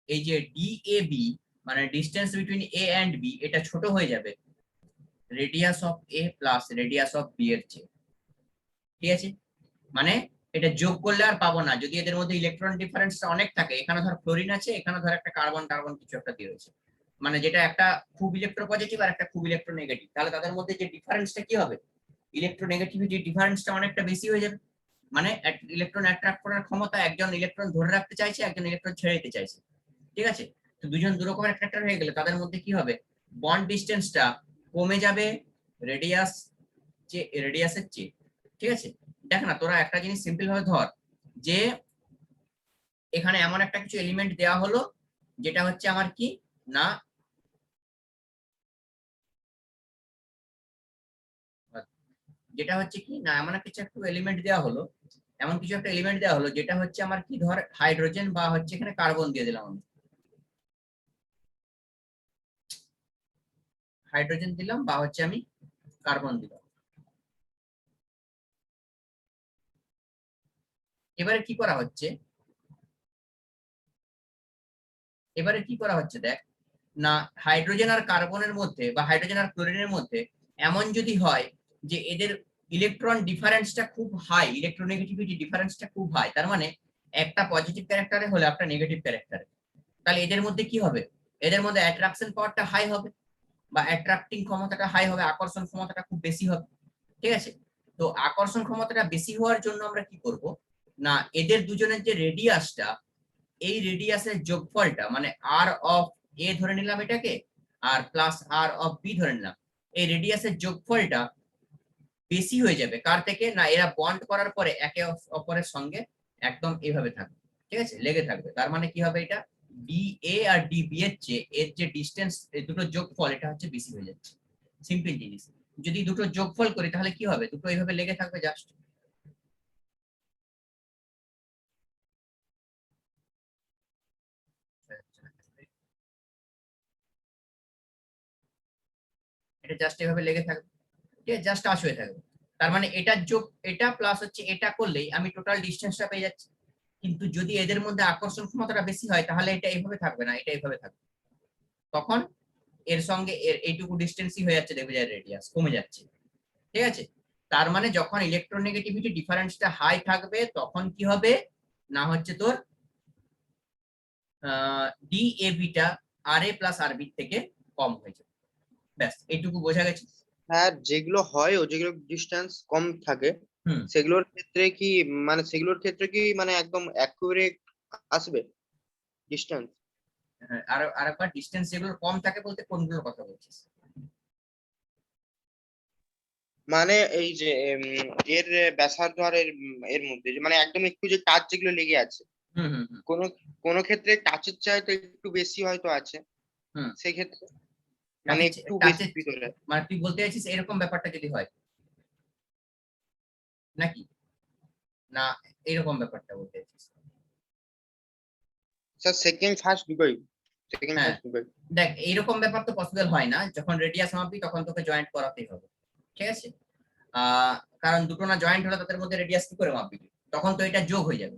এই যে ডিএবি মানে distance between A and B, এটা ছোট হয়ে যাবে radius of A plus radius of B এর চেয়ে, ঠিক আছে? মানে এটা যোগ করলে আর পাবো না, যদি এদের মধ্যে ইলেকট্রন ডিফারেন্সটা অনেক থাকে, এখানে ধর ক্লোরিন আছে, এখানে ধর একটা কার্বন কার্বন কিছু একটা দিয়ে রয়েছে, মানে যেটা একটা খুব ইলেকট্রোপজিটিভ আর একটা খুব ইলেকট্রোনেগেটিভ, তাহলে তাদের মধ্যে যে ডিফারেন্সটা কি হবে, ইলেকট্রোনেগেটিভিটি ডিফারেন্সটা অনেকটা বেশি হয়ে যাবে, মানে ইলেকট্রন অ্যাট্রাক্ট করার ক্ষমতা, একজন ইলেকট্রন ধরে রাখতে চাইছে, একজন ইলেকট্রন ছেড়ে দিতে চাইছে, ঠিক আছে? তো দুজন দু রকমের অ্যাট্রাক্টর হয়ে গেলে তাদের মধ্যে কি হবে, বন্ড ডিসটেন্সটা কমে যাবে রেডিয়াসের চেয়ে, ঠিক আছে? দেখ না তোরা একটা জিনিস সিম্পল ভাবে ধর যে এখানে এমন একটা কিছু এলিমেন্ট দেওয়া হলো যেটা হচ্ছে আমার কি না যেটা হচ্ছে কি না এমন কিছু একটা এলিমেন্ট দেওয়া হলো, এমন কিছু একটা এলিমেন্ট দেওয়া হলো যেটা হচ্ছে আমার কি ধর হাইড্রোজেন বা হচ্ছে এখানে কার্বন দিয়ে দিলাম আমি, হাইড্রোজেন দিলাম বা হচ্ছে আমি কার্বন দিলাম। এবারে কি করা হচ্ছে, দেখ না হাইড্রোজেন আর কার্বনের মধ্যে বা হাইড্রোজেন আর ক্লোরিনের মধ্যে এমন যদি হয় যে এদের ইলেকট্রন ডিফারেন্সটা খুব হাই, ইলেকট্রোনেগেটিভিটি ডিফারেন্সটা খুব হাই, তার মানে একটা পজিটিভ ক্যারেক্টারে হলে একটা নেগেটিভ ক্যারেক্টারে, তাহলে এদের মধ্যে কি হবে, এদের মধ্যে অ্যাট্রাকশন পাওয়ারটা হাই হবে বা অ্যাট্রাক্টিং ক্ষমতাটা হাই হবে, আকর্ষণ ক্ষমতাটা খুব বেশি হবে। ঠিক আছে, তো আকর্ষণ ক্ষমতাটা বেশি হওয়ার জন্য আমরা কি করব না এদের দুজনের যে রেডিয়াসটা, এই রেডিয়াসের যোগফলটা মানে আর অফ এ ধরে নিলাম এটাকে, আর প্লাস আর অফ বি ধরে নিলাম, এই রেডিয়াসের যোগফলটা বেশি হয়ে যাবে কার থেকে না এরা বন্ড করার পরে একে অপরের সঙ্গে একদম এইভাবে থাকবে, ঠিক আছে, লেগে থাকবে। তার মানে কি হবে, এটা ডি এ আর ডি বি এর চেয়ে এর যে ডিস্টেন্স দুটো যোগফল এটা হচ্ছে বেশি হয়ে যাচ্ছে। সিম্পল জিনিস, যদি দুটো যোগফল করি তাহলে কি হবে, দুটো এইভাবে লেগে থাকবে জাস্ট। এটা জাস্ট এভাবে লেগে থাকবে, ঠিক আছে, জাস্ট টাচ হয়ে থাকবে। তার মানে এটা যোগ এটা প্লাস হচ্ছে এটা করলেই আমি টোটাল ডিসটেন্সটা পেয়ে যাচ্ছি। কিন্তু যদি এদের মধ্যে আকর্ষণ ক্ষমতাটা বেশি হয় তাহলে এটা এইভাবে থাকবে না, এটা এইভাবে থাকবে, তখন এর সঙ্গে এর এইটুকু ডিস্টেন্সই হয়ে যাচ্ছে, দেখবে যায় রেডিয়াস কমে যাচ্ছে। ঠিক আছে, তার মানে যখন ইলেকট্রোনেগেটিভিটি ডিফারেন্সটা হাই থাকবে তখন কি হবে না হচ্ছে তোর ডিএবিটা আর এ প্লাস আর বি থেকে কম হয়ে যাবে। ব্যাস এইটুকু বোঝা গেছে। হ্যাঁ, যেগুলো হয় ও যেগুলো ডিস্টেন্স কম থাকে হুম, সেগুলোর ক্ষেত্রে কি মানে একদম অ্যাকুরেট আসবে ডিস্টেন্স? হ্যাঁ, আর আরেকবার ডিস্টেন্স যেগুলো কম থাকে বলতে কোনগুলোর কথা বলছিস? মানে এই যে এর ব্যাসার্ধ আর এর মধ্যে মানে একদম একটু যে টাচ যেগুলো লেগে আছে, হুম হুম হুম কোনো কোনো ক্ষেত্রে টাচের চাইতে একটু বেশি হয়তো আছে, হুম সেই ক্ষেত্রে মানে টাচে একটু বেশি টাচে ভিতরে। মানে তুই বলতে চাইছিস এরকম ব্যাপারটা যদি হয় নাকি, না এরকম ব্যাপারটা বলতে চাইছিস? স্যার সেকেন্ড হ্যাঁ, ফার্স্ট দুটোই। দেখ এইরকম ব্যাপার তো পসিবল হয় না, যখন রেডিয়াস মাপবি তখন তোকে জয়েন্ট করাতেই হবে। ঠিক আছে, আহ কারণ দুটো না জয়েন্ট হলে তাদের মধ্যে রেডিয়াস কি করে মাপবি তুই? তখন তো এটা যোগ হয়ে যাবে,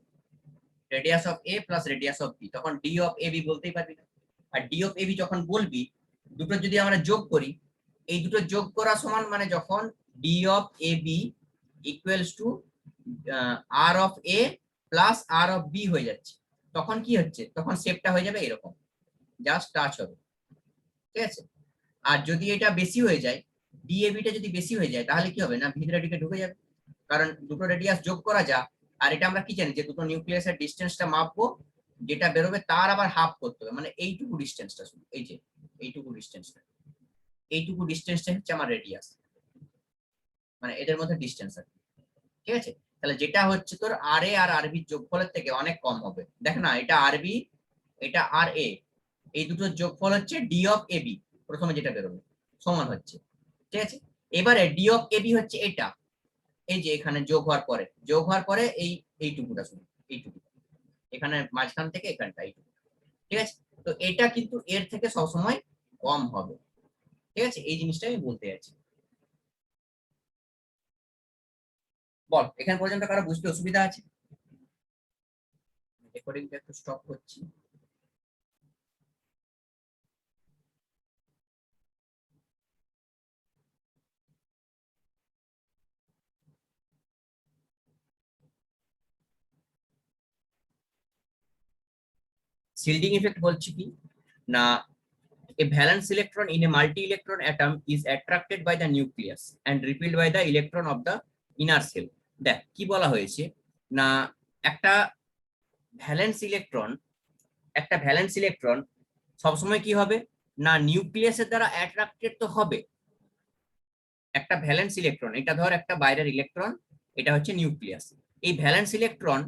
radius of A plus radius of B, তখন ডি অফ এ বি বলতেই পারবি না। আর ডি অফ এ বি যখন বলবি, দুটো যদি আমরা যোগ করি, এই দুটো যোগ করা সমান মানে যখন D of A B equals to R of A plus R of B হয়ে যাচ্ছে, তখন কি হচ্ছে, তখন শেপটা হয়ে যাবে এরকম, জাস্ট টাচ হবে। ঠিক আছে, আর যদি এটা বেশি হয়ে যায়, ডিএবিটা যদি বেশি হয়ে যায় তাহলে কি হবে না ভিতরে দিকে ঢুকে যাবে, কারণ দুটো রেডিয়াস যোগ করা যা। আর এটা আমরা কি জানি যে দুটো নিউক্লিয়াসের ডিসটেন্সটা মাপবো, যেটা বেরোবে তার আবার হাফ করতে হবে, মানে এইটুকু ডিসটেন্সটা, শুধু এই যে এইটুকু ডিসটেন্সটা হচ্ছে আমার রেডিয়াস, মানে এদের মধ্যে ডিসটেন্স আছে। ঠিক আছে, তাহলে যেটা হচ্ছে তোর আর এ আর আরবি যোগফলের থেকে অনেক কম হবে। দেখ না এটা আরবি, এটা আর এ, এই দুটোর যোগফল হচ্ছে ডি অফ এ বি, প্রথমে যেটা বেরোবে সমান হচ্ছে। ঠিক আছে, এবারে ডি অফ এ বি হচ্ছে এটা, এই যে এখানে যোগ হওয়ার পরে এই এইটুকুটা, শুধু এইটুকু, এখানে মাঝখান থেকে এখানটা এইটুকু। ঠিক আছে, তো এটা কিন্তু এর থেকে সবসময় কম হবে। ঠিক আছে, এই জিনিসটা আমি বলতে চাইছি। বল এখান পর্যন্ত কারো বুঝতে অসুবিধা আছে? রেকর্ডিংটা একটু স্টপ করছি। শিল্ডিং ইফেক্ট বলছি কি না, a valence electron in a multi-electron atom is attracted by the nucleus and repelled by the electron of the inner shell. দেখ কি বলা হয়েছে না, একটা ভ্যালেন্স ইলেকট্রন সবসময় কি হবে না নিউক্লিয়াসের দ্বারা অ্যাট্রাক্টেড তো হবে। একটা ভ্যালেন্স ইলেকট্রন, এটা ধর একটা বাইরের ইলেকট্রন, এটা হচ্ছে নিউক্লিয়াস, এই ভ্যালেন্স ইলেকট্রন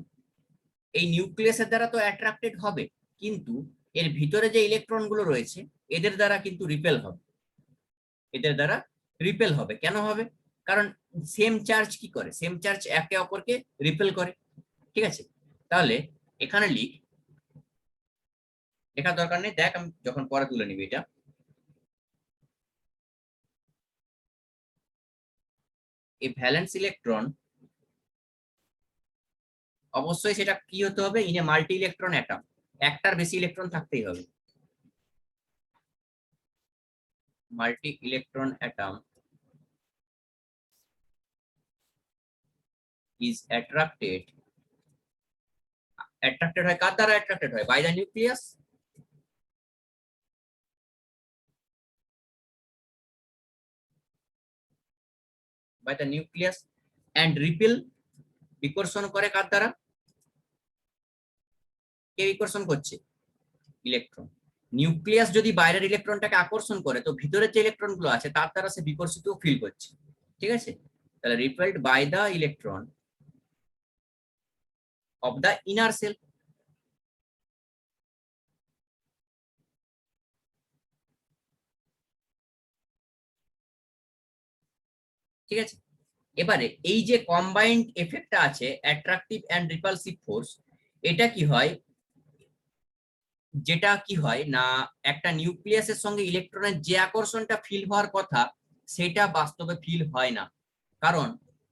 এই নিউক্লিয়াসের দ্বারা তো অ্যাট্রাক্টেড হবে, কিন্তু এর ভিতরে যে ইলেকট্রন গুলো রয়েছে এদের দ্বারা কিন্তু রিপেল হবে, এদের দ্বারা রিপেল হবে। কেন হবে? কারণ সেম চার্জ কি করে, সেম চার্জ একে অপরকে রিপেল করে। ঠিক আছে, তাহলে এখানে লেখার দরকার নেই, দেখ আমি যখন পরে তুলে নিবি এটা। এই ভ্যালেন্স ইলেকট্রন অবশ্যই সেটা কি হতে হবে, in a multi electron atom, একটার বেশি ইলেকট্রন থাকতেই হবে। Multi electron atom is attracted হয় কার দ্বারা অ্যাট্রাক্টেড হয়? By the nucleus. By the nucleus and repel, বিকর্ষণ করে কার দ্বারা? কে বিকর্ষণ করছে? ইলেকট্রন। নিউক্লিয়াস যদি বাইরের ইলেকট্রনটাকে আকর্ষণ করে, তো ভিতরের যে ইলেকট্রন গুলো আছে তার দ্বারা সে বিকর্ষিত ফিল করছে। ঠিক আছে, তাহলে repelled by the electron of the inner shell. ঠিক আছে, এবারে এই যে কম্বাইন্ড এফেক্টটা আছে অ্যাট্রাকটিভ এন্ড রিপালসিভ ফোর্স, এটা কি হয়, যেটা কি হয় না একটা নিউক্লিয়াসের সঙ্গে ইলেকট্রনের যে আকর্ষণটা ফিল হওয়ার কথা সেটা বাস্তবে ফিল হয় না।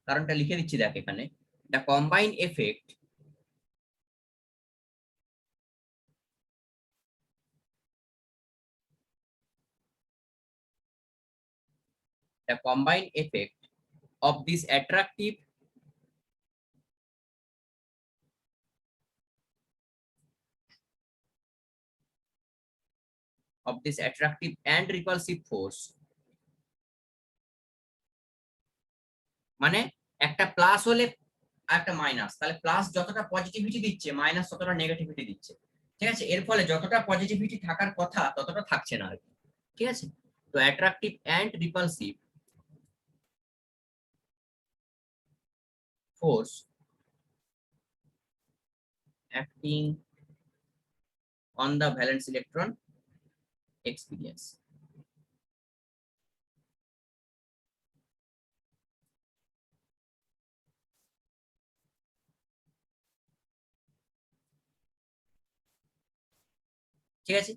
কারণটা লিখে দিচ্ছি দেখ এখানে, the combined effect of this attractive and repulsive force, মানে একটা প্লাস হলে আর একটা মাইনাস, তাহলে প্লাস যতটা পজিটিভিটি দিচ্ছে মাইনাস ততটা নেগেটিভিটি দিচ্ছে। ঠিক আছে, এর ফলে যতটা পজিটিভিটি থাকার কথা ততটা থাকছে না আর কি। ঠিক আছে, তো attractive and repulsive force acting on the valence electron experience. ঠিক আছে,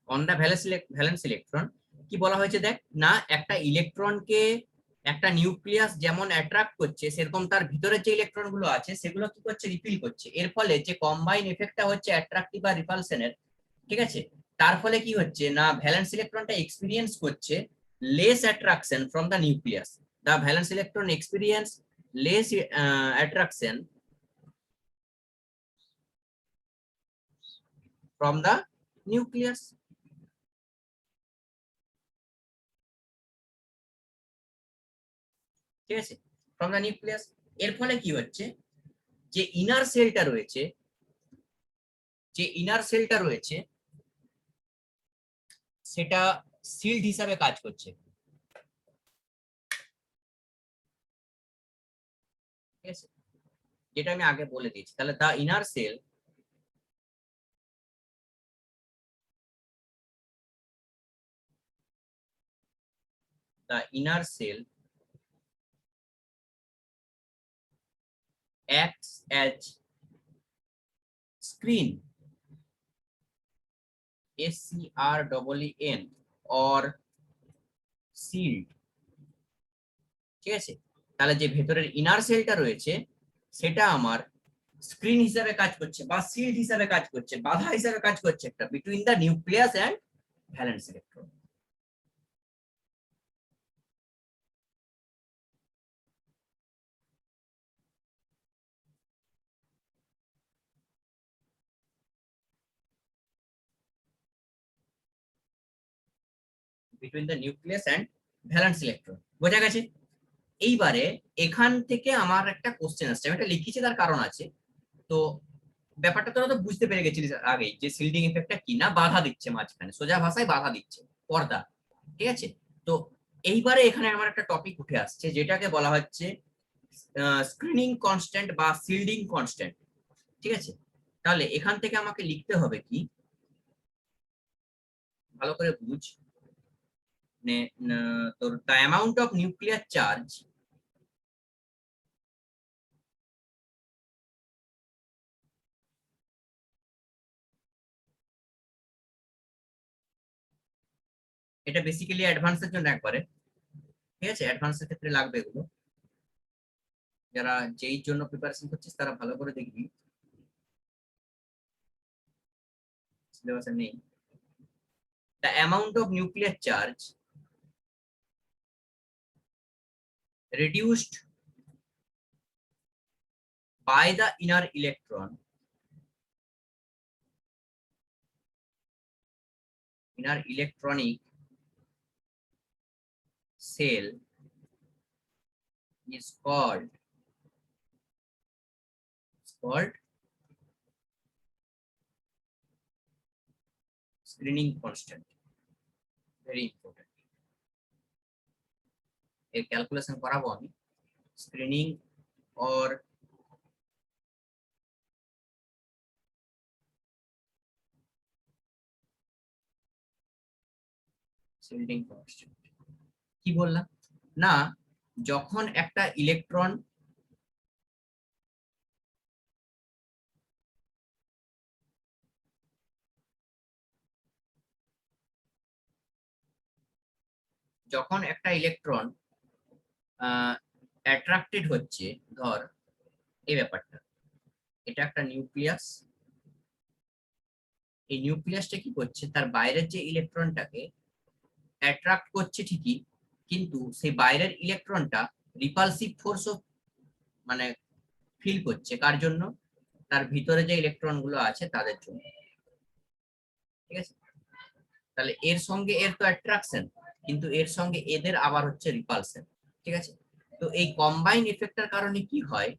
অন দা ভ্যালেন্স ইলেকট্রন কি বলা হয়েছে দেখ না, একটা ইলেকট্রনকে একটা নিউক্লিয়াস যেমন অ্যাট্রাক্ট করছে সেরকম তার ভিতরে যে ইলেকট্রন গুলো আছে সেগুলো কি করছে, রিপিল করছে। এর ফলে যে কম্বাইন এফেক্টটা হচ্ছে অ্যাট্রাকটিভ আর রিপালশনের, ঠিক আছে, তার ফলে কি হচ্ছে না ভ্যালেন্স ইলেকট্রনটা এক্সপেরিয়েন্স করছে less attraction from the nucleus. The valence electron experience less attraction from the nucleus. ঠিক আছে, ফ্রম দা নিউক্লিয়াস। এর ফলে কি হচ্ছে, যে ইনার সেলটা রয়েছে সেটা শিল্ড হিসাবে কাজ করছে। ঠিক আছে, যেটা আমি আগে বলে দিয়েছি। তাহলে the inner shell acts as screen, SCREEN or shield। ঠিক আছে, তাহলে যে ভেতরের ইনার সেলটা রয়েছে সেটা আমার স্ক্রিন হিসাবে কাজ করছে বা শিল্ড হিসাবে কাজ করছে, বাধা হিসাবে কাজ করছে একটা between the nucleus and valence electron. Between the nucleus and valence electron, বোঝা গেছে? এইবারে এখান থেকে আমার একটা কোশ্চেন আসছে, আমি এটা লিখেছি তার কারণ আছে। তো ব্যাপারটা তোরা তো বুঝতে পেরে গেছিলিস আগে যে শিল্ডিং ইফেক্টটা কি না, বাধা দিচ্ছে মাঝখানে, সোজা ভাষায় বাধা দিচ্ছে পর্দা। ঠিক আছে, তো এইবারে এখানে আমার একটা টপিক উঠে আসছে যেটাকে বলা হচ্ছে স্ক্রিনিং কনস্ট্যান্ট বা শিল্ডিং কনস্ট্যান্ট। ঠিক আছে, তাহলে এখান থেকে আমাকে লিখতে হবে কি, ভালো করে বুঝ, তোর the amount of nuclear charge এটা বেসিক্যালি অ্যাডভান্সের জন্য একবারে, ঠিক আছে, অ্যাডভান্সের ক্ষেত্রে লাগবে এগুলো। যারা যেই জন্য প্রিপারেশন করছিস তারা ভালো করে দেখবি, সিলেবাসে নেই। The amount of nuclear charge reduced by the inner electronic cell is called screening constant. Very important. এর ক্যালকুলেশন করাবো আমি, স্ক্রিনিং or শিল্ডিং কনস্ট্যান্ট। কি বললাম না, যখন একটা ইলেকট্রন অ্যাট্রাক্টেড হচ্ছে, ধর এই ব্যাপারটা, এটা একটা নিউক্লিয়াস, এই নিউক্লিয়াসটা কি করছে, তার বাইরের যে ইলেকট্রনটাকে অ্যাট্রাক্ট করছে ঠিকই, কিন্তু সেই বাইরের ইলেকট্রনটা রিপালসিভ ফোর্সও মানে ফিল করছে, কার জন্য, তার ভিতরে যে ইলেকট্রন গুলো আছে তাদের জন্য। ঠিক আছে, তাহলে এর সঙ্গে এর তো অ্যাট্রাকশন, কিন্তু এর সঙ্গে এদের আবার হচ্ছে রিপালশন। ঠিক আছে, তো এই কম্বাইন এফেক্টের কারণে কি হয়,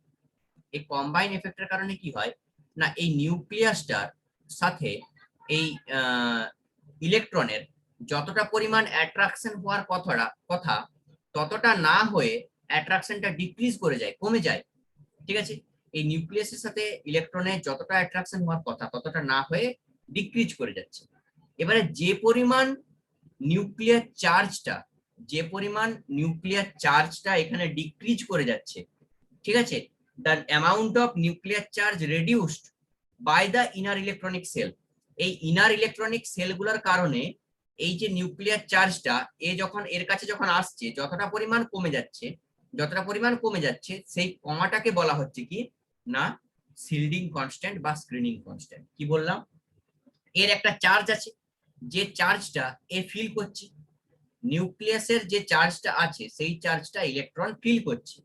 এই কম্বাইন এফেক্টের কারণে কি হয় না, এই নিউক্লিয়াসটার সাথে এই ইলেকট্রনের যতটা পরিমাণ অ্যাট্রাকশন হওয়ার কথা ততটা না হয়ে অ্যাট্রাকশনটা ডিক্রিজ করে যায়, কমে যায়। ঠিক আছে, এই নিউক্লিয়াসের সাথে ইলেকট্রনের যতটা অ্যাট্রাকশন হওয়ার কথা ততটা না হয়ে ডিক্রিজ করে যাচ্ছে। এবারে যে পরিমাণ নিউক্লিয়ার চার্জটা এখানে ডিক্রিজ করে যাচ্ছে, ঠিক আছে, the amount of nuclear charge reduced by the inner electronic shell, এই ইনার ইলেকট্রনিক সেলগুলোর কারণে এই যে নিউক্লিয়ার চার্জটা যখন এর কাছে যখন আসছে যতটা পরিমাণ কমে যাচ্ছে সেই কমাটাকে বলা হচ্ছে কি না শিল্ডিং কনস্ট্যান্ট বা স্ক্রিনিং কনস্ট্যান্ট। কি বললাম, এর একটা চার্জ আছে, যে চার্জটা ফিল করছে, নিউক্লিয়াসের যে চার্জটা আছে সেই চার্জটা ইলেকট্রন ফিল করছে।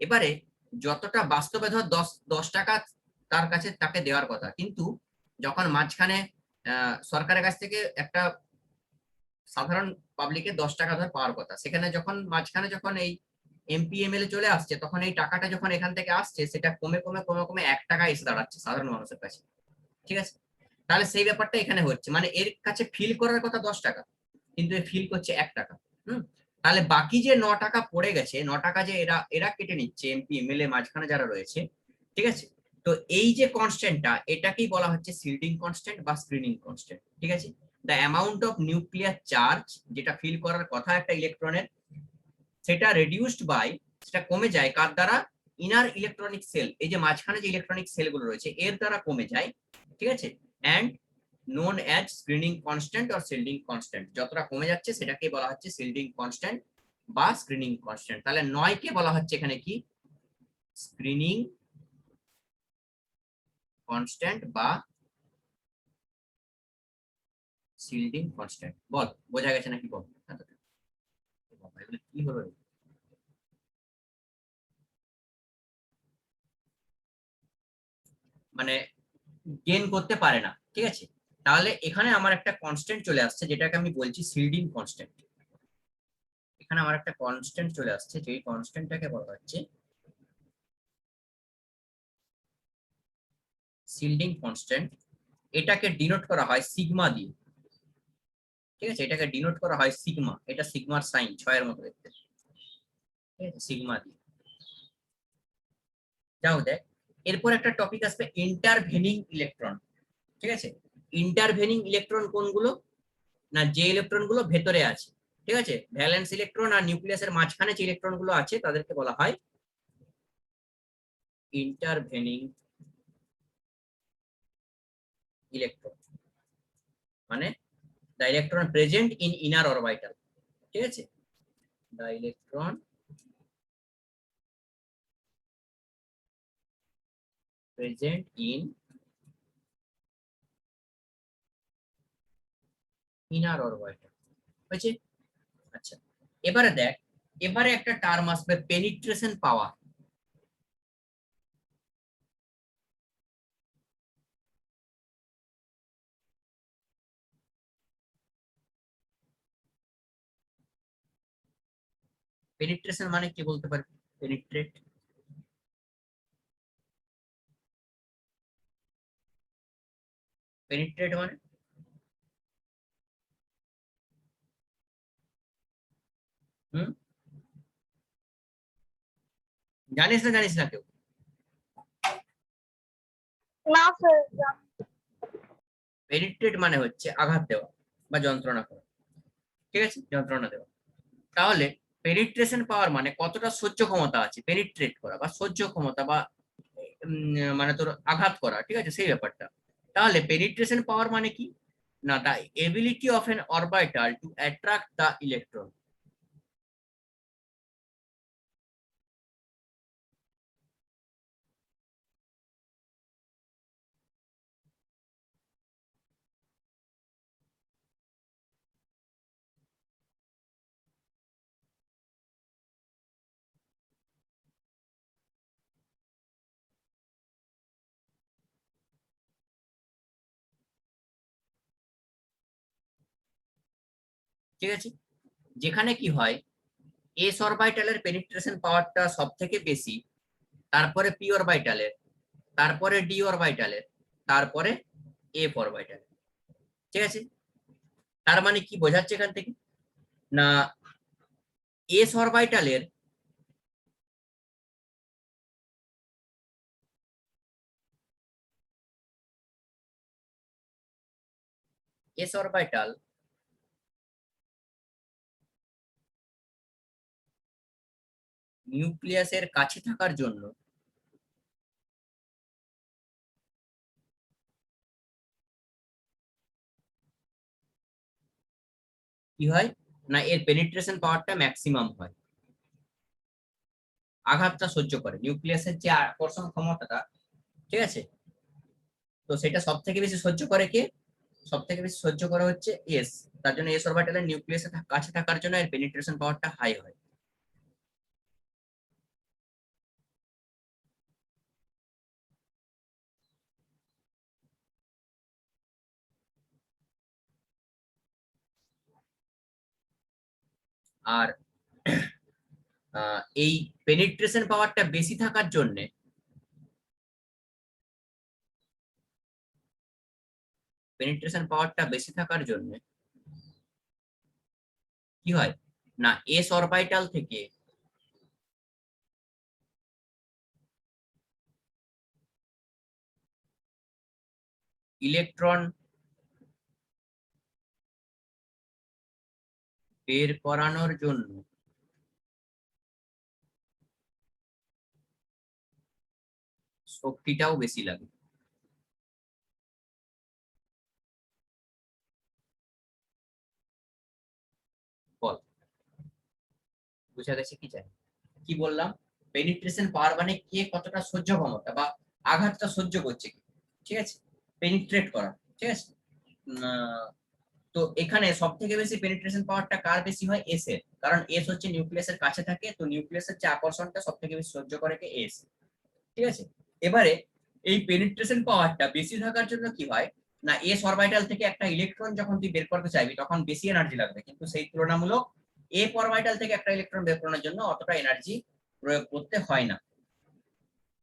এবারে যতটা বাস্তবে ধর 10 টাকা তার কাছে তাকে দেওয়ার কথা, কিন্তু যখন মাঝখানে সরকারের কাছ থেকে একটা সাধারণ পাবলিকের 10 টাকা ধর পাওয়ার কথা, সেখানে যখন মাঝখানে যখন এই এমপি এমএলএ চলে আসছে, তখন এই টাকাটা যখন এখান থেকে আসছে সেটা কমে কমে কমে কমে 1 টাকা এসে দাঁড়াচ্ছে সাধারণ মানুষের কাছে। ঠিক আছে, তাহলে সেই ব্যাপারটা এখানে হচ্ছে, মানে এর কাছে ফিল করার কথা 10 টাকা, কিন্তু এ ফিল করছে 1 টাকা। তাহলে বাকি যে 9 টাকা পড়ে গেছে, 9 টাকা যে এরা এরা কেটে নিচ্ছে এমপি এমএলএ মাঝখানে যারা রয়েছে। ঠিক আছে, তো এই যে কনস্ট্যান্টটা এটাকেই বলা হচ্ছে শিল্ডিং কনস্ট্যান্ট বা স্ক্রিনিং কনস্ট্যান্ট। ঠিক আছে, the amount of nuclear charge যেটা ফিল করার কথা একটা ইলেকট্রনের, সেটা রিডিউসড বাই, সেটা কমে যায় কার দ্বারা, ইনার ইলেকট্রনিক সেল, এই যে মাঝখানে যে ইলেকট্রনিক সেলগুলো রয়েছে এর দ্বারা কমে যায়। ঠিক আছে, and known as screening constant or shielding constant, যতটা কমে যাচ্ছে সেটাকে বলা হচ্ছে shielding constant বা screening constant। তাহলে 9 কে বলা হচ্ছে এখানে কি screening constant বা shielding constant। বল বোঝা গেছে নাকি বল, এগুলো কি হলো, মানে গেইন করতে পারে না। ঠিক আছে, তাহলে এখানে আমার একটা কনস্ট্যান্ট চলে আসছে যেটাকে আমি বলছি শিল্ডিং কনস্ট্যান্ট। এখানে আমার একটা কনস্ট্যান্ট চলে আসছে, যেই কনস্ট্যান্টটাকে বলা হচ্ছে শিল্ডিং কনস্ট্যান্ট। এটাকে ডিনোট করা হয় সিগমা দিয়ে। ঠিক আছে, এটাকে ডিনোট করা হয় সিগমা, এটা সিগমার সাইন 6 এর মতো দেখতে, ঠিক আছে, সিগমা দিয়ে। যাও দেখ, এরপর একটা টপিক আসবে ইন্টারভেনিং ইলেকট্রন। ঠিক আছে, ইন্টারভেনিং ইলেকট্রন কোনগুলো, না যে ইলেকট্রন গুলো ভেতরে আছে, ঠিক আছে, ভ্যালেন্স ইলেকট্রন আর নিউক্লিয়াসের মাঝখানে যে ইলেকট্রন গুলো আছে তাদেরকে বলা হয় ইন্টারভেনিং ইলেকট্রন, মানে the electron present in inner orbital, ঠিক আছে, the electron present in inner orbital, হয়েছে। আচ্ছা, এবারে দেখ, এবারে একটা টার্ম আসবে পেনিট্রেশন পাওয়ার। পেনিট্রেশন মানে কি বলতে পারবি, পেনিট্রেট, পেনিট্রেট মানে হুম, জানিস না, জানিস না কেউ? না স্যার। পেনিট্রেট মানে হচ্ছে আঘাত দেওয়া বা যন্ত্রণা করা, ঠিক আছে, যন্ত্রণা দেওয়া। তাহলে পেনিট্রেশন পাওয়ার মানে কতটা সহ্য ক্ষমতা আছে, পেনিট্রেট করা বা সহ্য ক্ষমতা বা মানে তোর আঘাত করা, ঠিক আছে, সেই ব্যাপারটা। তাহলে পেনিট্রেশন পাওয়ার মানে কি, না the ability of an orbital to attract the electron. ঠিক আছে, যেখানে কি হয়, এস অরবিটালের পেনিট্রেশন পাওয়ারটা সব থেকে বেশি, তারপরে পি অরবিটালের, তারপরে ডি অরবিটালের, তারপরে এফ অরবিটালের, ঠিক আছে। তার মানে কি বোঝাচ্ছে এখান থেকে, না এস অরবিটালের এস অরবিটাল নিউক্লিয়াসের কাছে থাকার জন্য কি হয়, না এর পেনিট্রেশন পাওয়ারটা ম্যাক্সিমাম হয়, আঘাতটা সহ্য করে, নিউক্লিয়াসের যে আকর্ষণ ক্ষমতাটা, ঠিক আছে, তো সেটা সব থেকে বেশি সহ্য করে কে, সব থেকে বেশি সহ্য করা হচ্ছে এস, তার জন্য এস অরবিটালের নিউক্লিয়াসের কাছে থাকার জন্য এর পেনিট্রেশন পাওয়ারটা হাই হয়। আর এই পেনিট্রেশন পাওয়ারটা বেশি থাকার জন্য পেনিট্রেশন পাওয়ারটা বেশি থাকার জন্য কি হয়, না এস অরবিটাল থেকে ইলেকট্রন বের করানোর জন্য শক্তিটাও বেশি লাগে। বল, বুঝা গেছে কি চাই, কি বললাম, পেনিট্রেশন পাওয়ার মানে কে কতটা সহ্য ক্ষমতা বা আঘাতটা সহ্য করছে কি, ঠিক আছে, পেনিট্রেট করা, ঠিক আছে। তো এখানে সব থেকে বেশি পেনিট্রেশন পাওয়ারটা কার বেশি হয়, এস এর, কারণ এস হচ্ছে নিউক্লিয়াসের কাছে থাকে, তো নিউক্লিয়াসের যে আকর্ষণটা সব থেকে বেশি সহ্য করে কে, এস, ঠিক আছে। এবারে এই পেনিট্রেশন পাওয়ারটা বেশি থাকার জন্য কি হয়, না এস অরবিটাল থেকে একটা ইলেকট্রন যখন তুই বের করতে চাইবি তখন বেশি এনার্জি লাগবে, কিন্তু সেই তুলনামূলক এফ অরবিটাল থেকে একটা ইলেকট্রন বের করানোর জন্য অতটা এনার্জি প্রয়োগ করতে হয় না,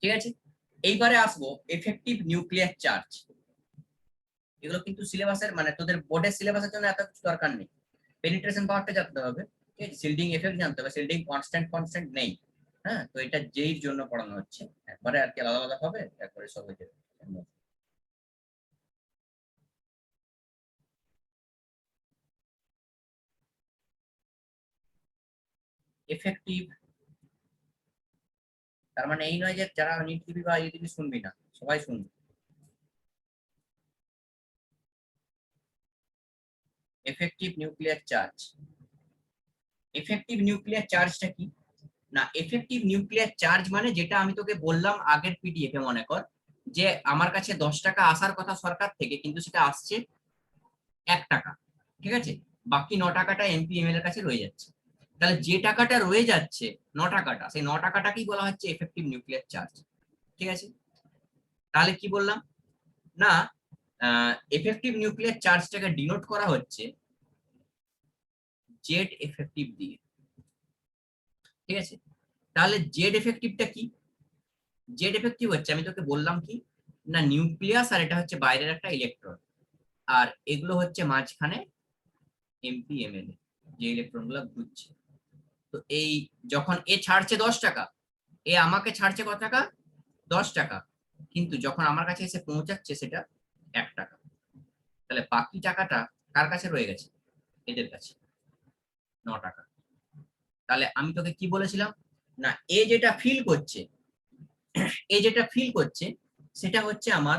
ঠিক আছে। এইবারে আসবো এফেক্টিভ নিউক্লিয়ার চার্জ। এগুলো কিন্তু সিলেবাসের মানে তোদের বোর্ডের সিলেবাসের জন্য এত কিছু দরকার নেই। পেনিট্রেশন পাওয়ারটা জানতে হবে, ঠিক আছে, শিল্ডিং এফেক্ট জানতে হবে, শিল্ডিং কনস্ট্যান্ট নেই। হ্যাঁ, তো এটা যেই জন্য পড়ানো হচ্ছে, একবারে আর কি আলাদা আলাদা হবে, একবারে সব হয়ে যাবে। এফেক্টিভ তার মানে এই নয় যে যারা নিট দিবি বা ইয়ে দিবি শুনবি না, সবাই শুনবে। Effective nuclear charge. Effective nuclear চার্জটা কি না, এফেক্টিভ নিউক্লিয়ার চার্জ মানে যেটা আমি তোকে বললাম আগের পিডিএফ এ, মনে কর যে আমার কাছে 10 টাকা আসার কথা সরকার থেকে, কিন্তু সেটা আসছে 1 টাকা, ঠিক আছে, বাকি 9 টাকাটা এমপিএমএল এর কাছে রয়ে যাচ্ছে। তাহলে যে টাকাটা রয়ে যাচ্ছে 9 টাকাটা, সেই 9 টাকাটাকেই বলা হচ্ছে এফেক্টিভ নিউক্লিয়ার চার্জ, ঠিক আছে। তাহলে কি বললাম না, এফেক্টিভ নিউক্লিয়ার চার্জটাকে ডিনোট করা হচ্ছে জেড এফেক্টিভ দিয়ে, ঠিক আছে। তাহলে জেড এফেক্টিভটা কি, জেড এফেক্টিভ হচ্ছে আমি তোকে বললাম কি না, নিউক্লিয়াস আর এটা হচ্ছে বাইরের একটা ইলেকট্রন, আর এগুলো হচ্ছে মাঝখানে এমপিএমএল যে ইলেকট্রন গুলো ঘুরছে। তো এই যখন এ ছাড়ছে 10 টাকা, এ আমাকে ছাড়ছে কত টাকা, 10 টাকা, কিন্তু যখন আমার কাছে এসে পৌঁছাচ্ছে সেটা 1 টাকা। তাহলে বাকি টাকাটা কার কাছে রয়ে গেছে, এদের কাছে, 9 টাকা। তাহলে আমি তোকে কি বলেছিলাম না, এ যেটা ফিল করছে, এ যেটা ফিল করছে সেটা হচ্ছে আমার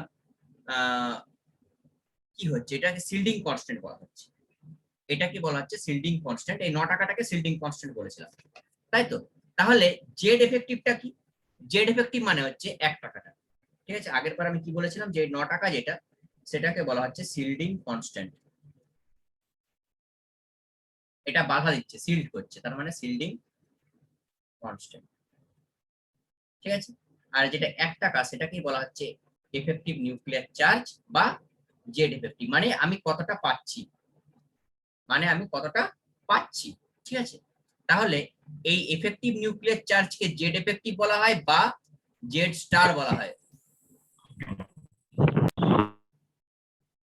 কি হচ্ছে, এটাকে শিল্ডিং কনস্ট্যান্ট বলা হচ্ছে। এটা কি বলা হচ্ছে, শিল্ডিং কনস্ট্যান্ট। এই 9 টাকাটাকে শিল্ডিং কনস্ট্যান্ট বলেছিলাম, তাই তো। তাহলে জেড এফেক্টিভটা কি, জেড এফেক্টিভ মানে হচ্ছে 1 টাকাটা, ঠিক আছে। আগের বার আমি কি বলেছিলাম যে 9 টাকা যেটা, সেটাকে বলা হচ্ছে শিল্ডিং কনস্ট্যান্ট। এটা বাধা দিচ্ছে, শিল্ড করছে, তার মানে শিল্ডিং কনস্ট্যান্ট, ঠিক আছে। আর যেটা 1 টাকা সেটাকেই বলা হচ্ছে এফেক্টিভ নিউক্লিয়ার চার্জ বা জেড এফেক্টিভ, মানে আমি কতটা পাচ্ছি, মানে আমি কতটা পাচ্ছি, ঠিক আছে। তাহলে এই এফেক্টিভ নিউক্লিয়ার চার্জকে জেড এফেক্টিভ বলা হয় বা জেড স্টার বলা হয়,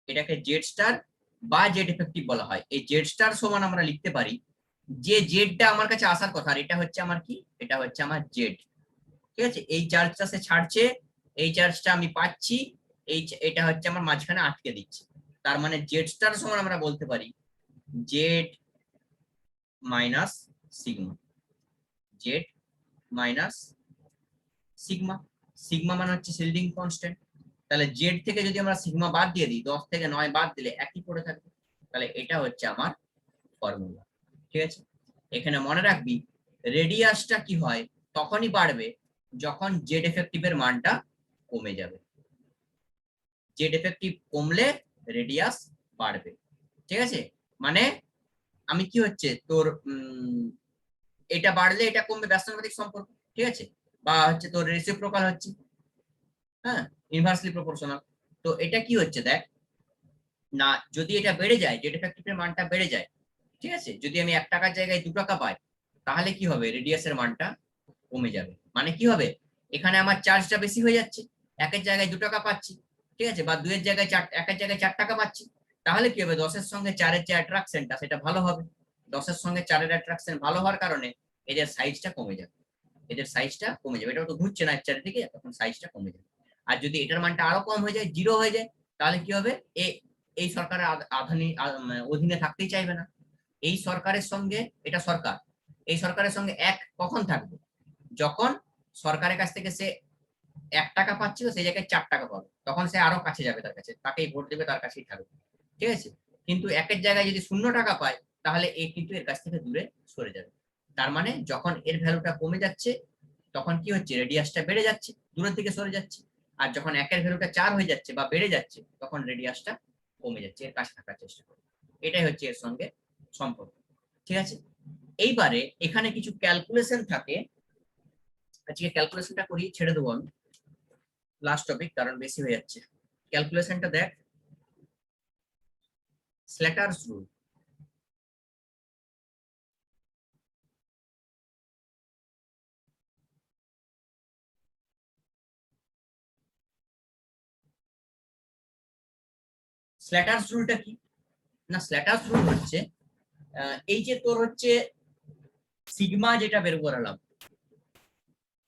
এটাকে জেড স্টার বা জেড এফেক্টিভ বলা হয়। এই জেড স্টার সমান আমরা লিখতে পারি যে জেডটা আমার কাছে আসার কথা, আর এটা হচ্ছে আমার কি, এটা হচ্ছে আমার জেড, ঠিক আছে। এই চার্জটা সে ছাড়ছে, এই চার্জটা আমি পাচ্ছি, এটা হচ্ছে আমার মাঝখানে আটকে দিচ্ছে। তার মানে জেড স্টার সমান আমরা বলতে পারি Z minus sigma, Z minus sigma. Sigma মানে হচ্ছে শিল্ডিং কনস্ট্যান্ট। তাহলে জেড থেকে যদি আমরা সিগমা বাদ দিয়ে দিই, 10 থেকে 9 বাদ দিলে একই পড়ে থাকবে। তাহলে এটা হচ্ছে আমার ফর্মুলা, ঠিক আছে। এখানে মনে রাখবি রেডিয়াসটা কি হয়, তখনই বাড়বে যখন জেড এফেক্টিভের মানটা কমে যাবে। জেড এফেক্টিভ কমলে রেডিয়াস বাড়বে, ঠিক আছে। মানে আমি কি হচ্ছে তোর এটা বাড়লে এটা কমবে, ব্যস্তানুপাতিক সম্পর্ক, ঠিক আছে, বা হচ্ছে তোর রেসিপ্রোকাল হচ্ছে, হ্যাঁ, ইনভার্সলি প্রপোর্শনাল। তো এটা কি হচ্ছে দেখ না, যদি এটা বেড়ে যায়, জেড এফেক্টিভের মানটা বেড়ে যায়, ঠিক আছে, যদি আমি 1 টাকার জায়গায় 2 টাকা পাই, তাহলে কি হবে, রেডিয়াসের মানটা কমে যাবে। মানে কি হবে, এখানে আমার চার্জটা বেশি হয়ে যাচ্ছে, 1 এর জায়গায় 2 টাকা পাচ্ছি, ঠিক আছে, বা 2 এর জায়গায় 1 এর জায়গায় 4 টাকা পাচ্ছি। তাহলে কি হবে, 10 এর সঙ্গে 4 এর যে অ্যাট্রাকশনটা সেটা ভালো হবে। 10 এর সঙ্গে 4 এর অ্যাট্রাকশন ভালো হওয়ার কারণে এদের সাইজটা কমে যাবে, এদের সাইজটা কমে যাবে, এটা তো ঘুরছে না চারিদিকে, তখন সাইজটা কমে যাবে। আর যদি এটার মানটা আরো কম হয়ে যায়, 0 হয়ে যায়, তাহলে কি হবে, এই সরকারের অধীনে থাকতেই চাইবে না। এই সরকারের সঙ্গে, এটা সরকার, এই সরকারের সঙ্গে এক কখন থাকবে, যখন সরকারের কাছ থেকে সে 1 টাকা পাচ্ছিল সেই জায়গায় 4 টাকা পাবে, তখন সে আরো কাছে যাবে, তার কাছে, তাকেই ভোট দেবে, তার কাছেই থাকবে, ঠিক আছে। কিন্তু 1 এর জায়গায় যদি 0 টাকা পায়, তাহলে এ কিন্তু এর কাছ থেকে দূরে সরে যাবে। তার মানে যখন এর ভ্যালুটা কমে যাচ্ছে, তখন কি হচ্ছে, রেডিয়াসটা বেড়ে যাচ্ছে, দূরের দিকে সরে যাচ্ছে। আর যখন 1 এর ভ্যালুটা 4 হয়ে যাচ্ছে বা বেড়ে যাচ্ছে, তখন রেডিয়াসটা কমে যাচ্ছে, এর কাছে থাকার চেষ্টা করবে। এটাই হচ্ছে এর সঙ্গে সম্পর্ক, ঠিক আছে। এইবারে এখানে কিছু ক্যালকুলেশন থাকে, আজকে ক্যালকুলেশনটা করি, ছেড়ে দেবো আমি লাস্ট টপিক, কারণ বেশি হয়ে যাচ্ছে। ক্যালকুলেশনটা দেখ, স্ল্যাটারস রুল। স্ল্যাটার্স রুলটা কি? না, স্ল্যাটার্স রুল হচ্ছে এই যে তোর হচ্ছে সিগমা যেটা বের করালাম,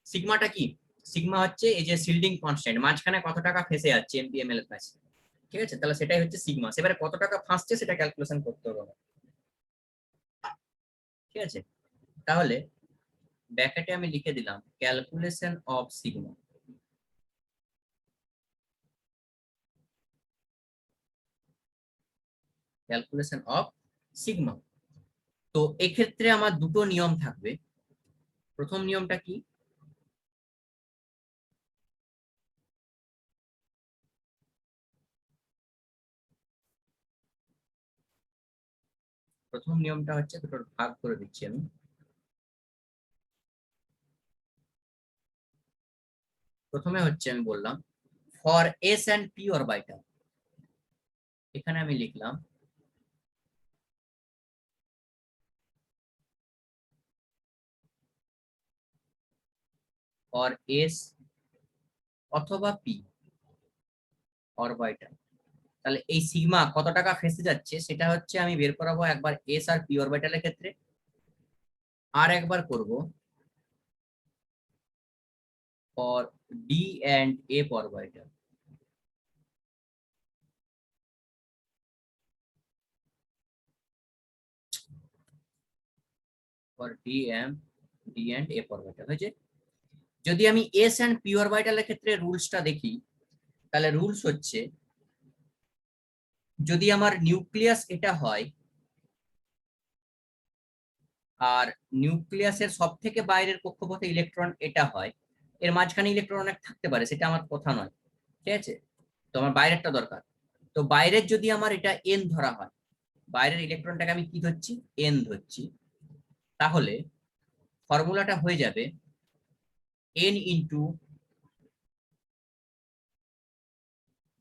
সিগমাটা কি? সিগমা হচ্ছে এই যে শিল্ডিং কনস্ট্যান্ট, মাঝখানে কত টাকা ফেসে যাচ্ছে এমপিএমএল এর কাছে, ঠিক আছে? তাহলে সেটাই হচ্ছে সিগমা। এবারে কত টাকা ফাঁসছে সেটা ক্যালকুলেশন করতে হবে, ঠিক আছে? তাহলে ব্র্যাকেটে আমি লিখে দিলাম calculation of sigma. Calculation of sigma. তো এক্ষেত্রে আমার দুটো নিয়ম থাকবে। প্রথম নিয়মটা কি? প্রথম নিয়মটা হচ্ছে দুটো ভাগ করে দিচ্ছি আমি। প্রথমে হচ্ছে আমি বললাম for S and P orbital, এখানে আমি লিখলাম ফর এস অথবা পি অরবিটাল। তাহলে এই সিগমা কত টাকা ফেসে যাচ্ছে সেটা হচ্ছে আমি বের করাবো একবার এস আর পি অরবিটালের ক্ষেত্রে, আর একবার করব for D and F orbital. For D and F orbital হয়েছে। যদি আমি এস অ্যান্ড পি অরবিটালের ক্ষেত্রে রুলসটা দেখি, তাহলে রুলস হচ্ছে যদি আমার নিউক্লিয়াস এটা হয় আর নিউক্লিয়াসের সব থেকে বাইরের কক্ষপথে ইলেকট্রন এটা হয়, এর মাঝখানে ইলেকট্রন অনেক থাকতে পারে, সেটা আমার কথা নয়, ঠিক আছে? তো আমার বাইরেরটা দরকার। তো বাইরের যদি আমার এটা এন ধরা হয়, বাইরের ইলেকট্রনটাকে আমি কি ধরছি? এন ধরছি। তাহলে ফর্মুলাটা হয়ে যাবে N into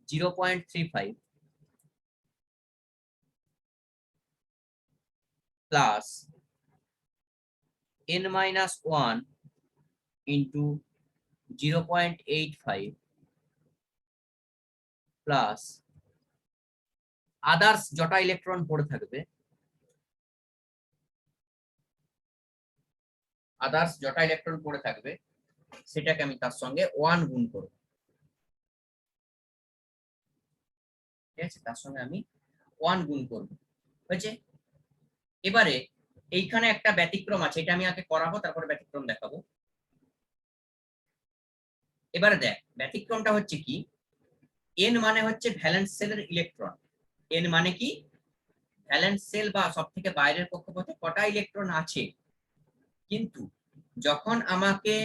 0.35 plus n minus 1 into 0.85 plus others যটা ইলেকট্রন পড়ে থাকবে, আদার্স যটা ইলেকট্রন পড়ে থাকবে সেটাকে আমি তার সঙ্গে 1 গুণ করব, ঠিক আছে? তার সঙ্গে আমি 1 গুণ করব, হয়েছে? এবারে এইখানে একটা ব্যতিক্রম আছে, এটা আমি আগে করাবো তারপরে ব্যতিক্রম দেখাবো। এবারে দেখ ব্যতিক্রমটা হচ্ছে কি, এন মানে হচ্ছে ভ্যালেন্স সেলের ইলেকট্রন। এন মানে কি? ভ্যালেন্স সেল বা সব থেকে বাইরের কক্ষপথে কটা ইলেকট্রন আছে। কিন্তু যখন আমাকে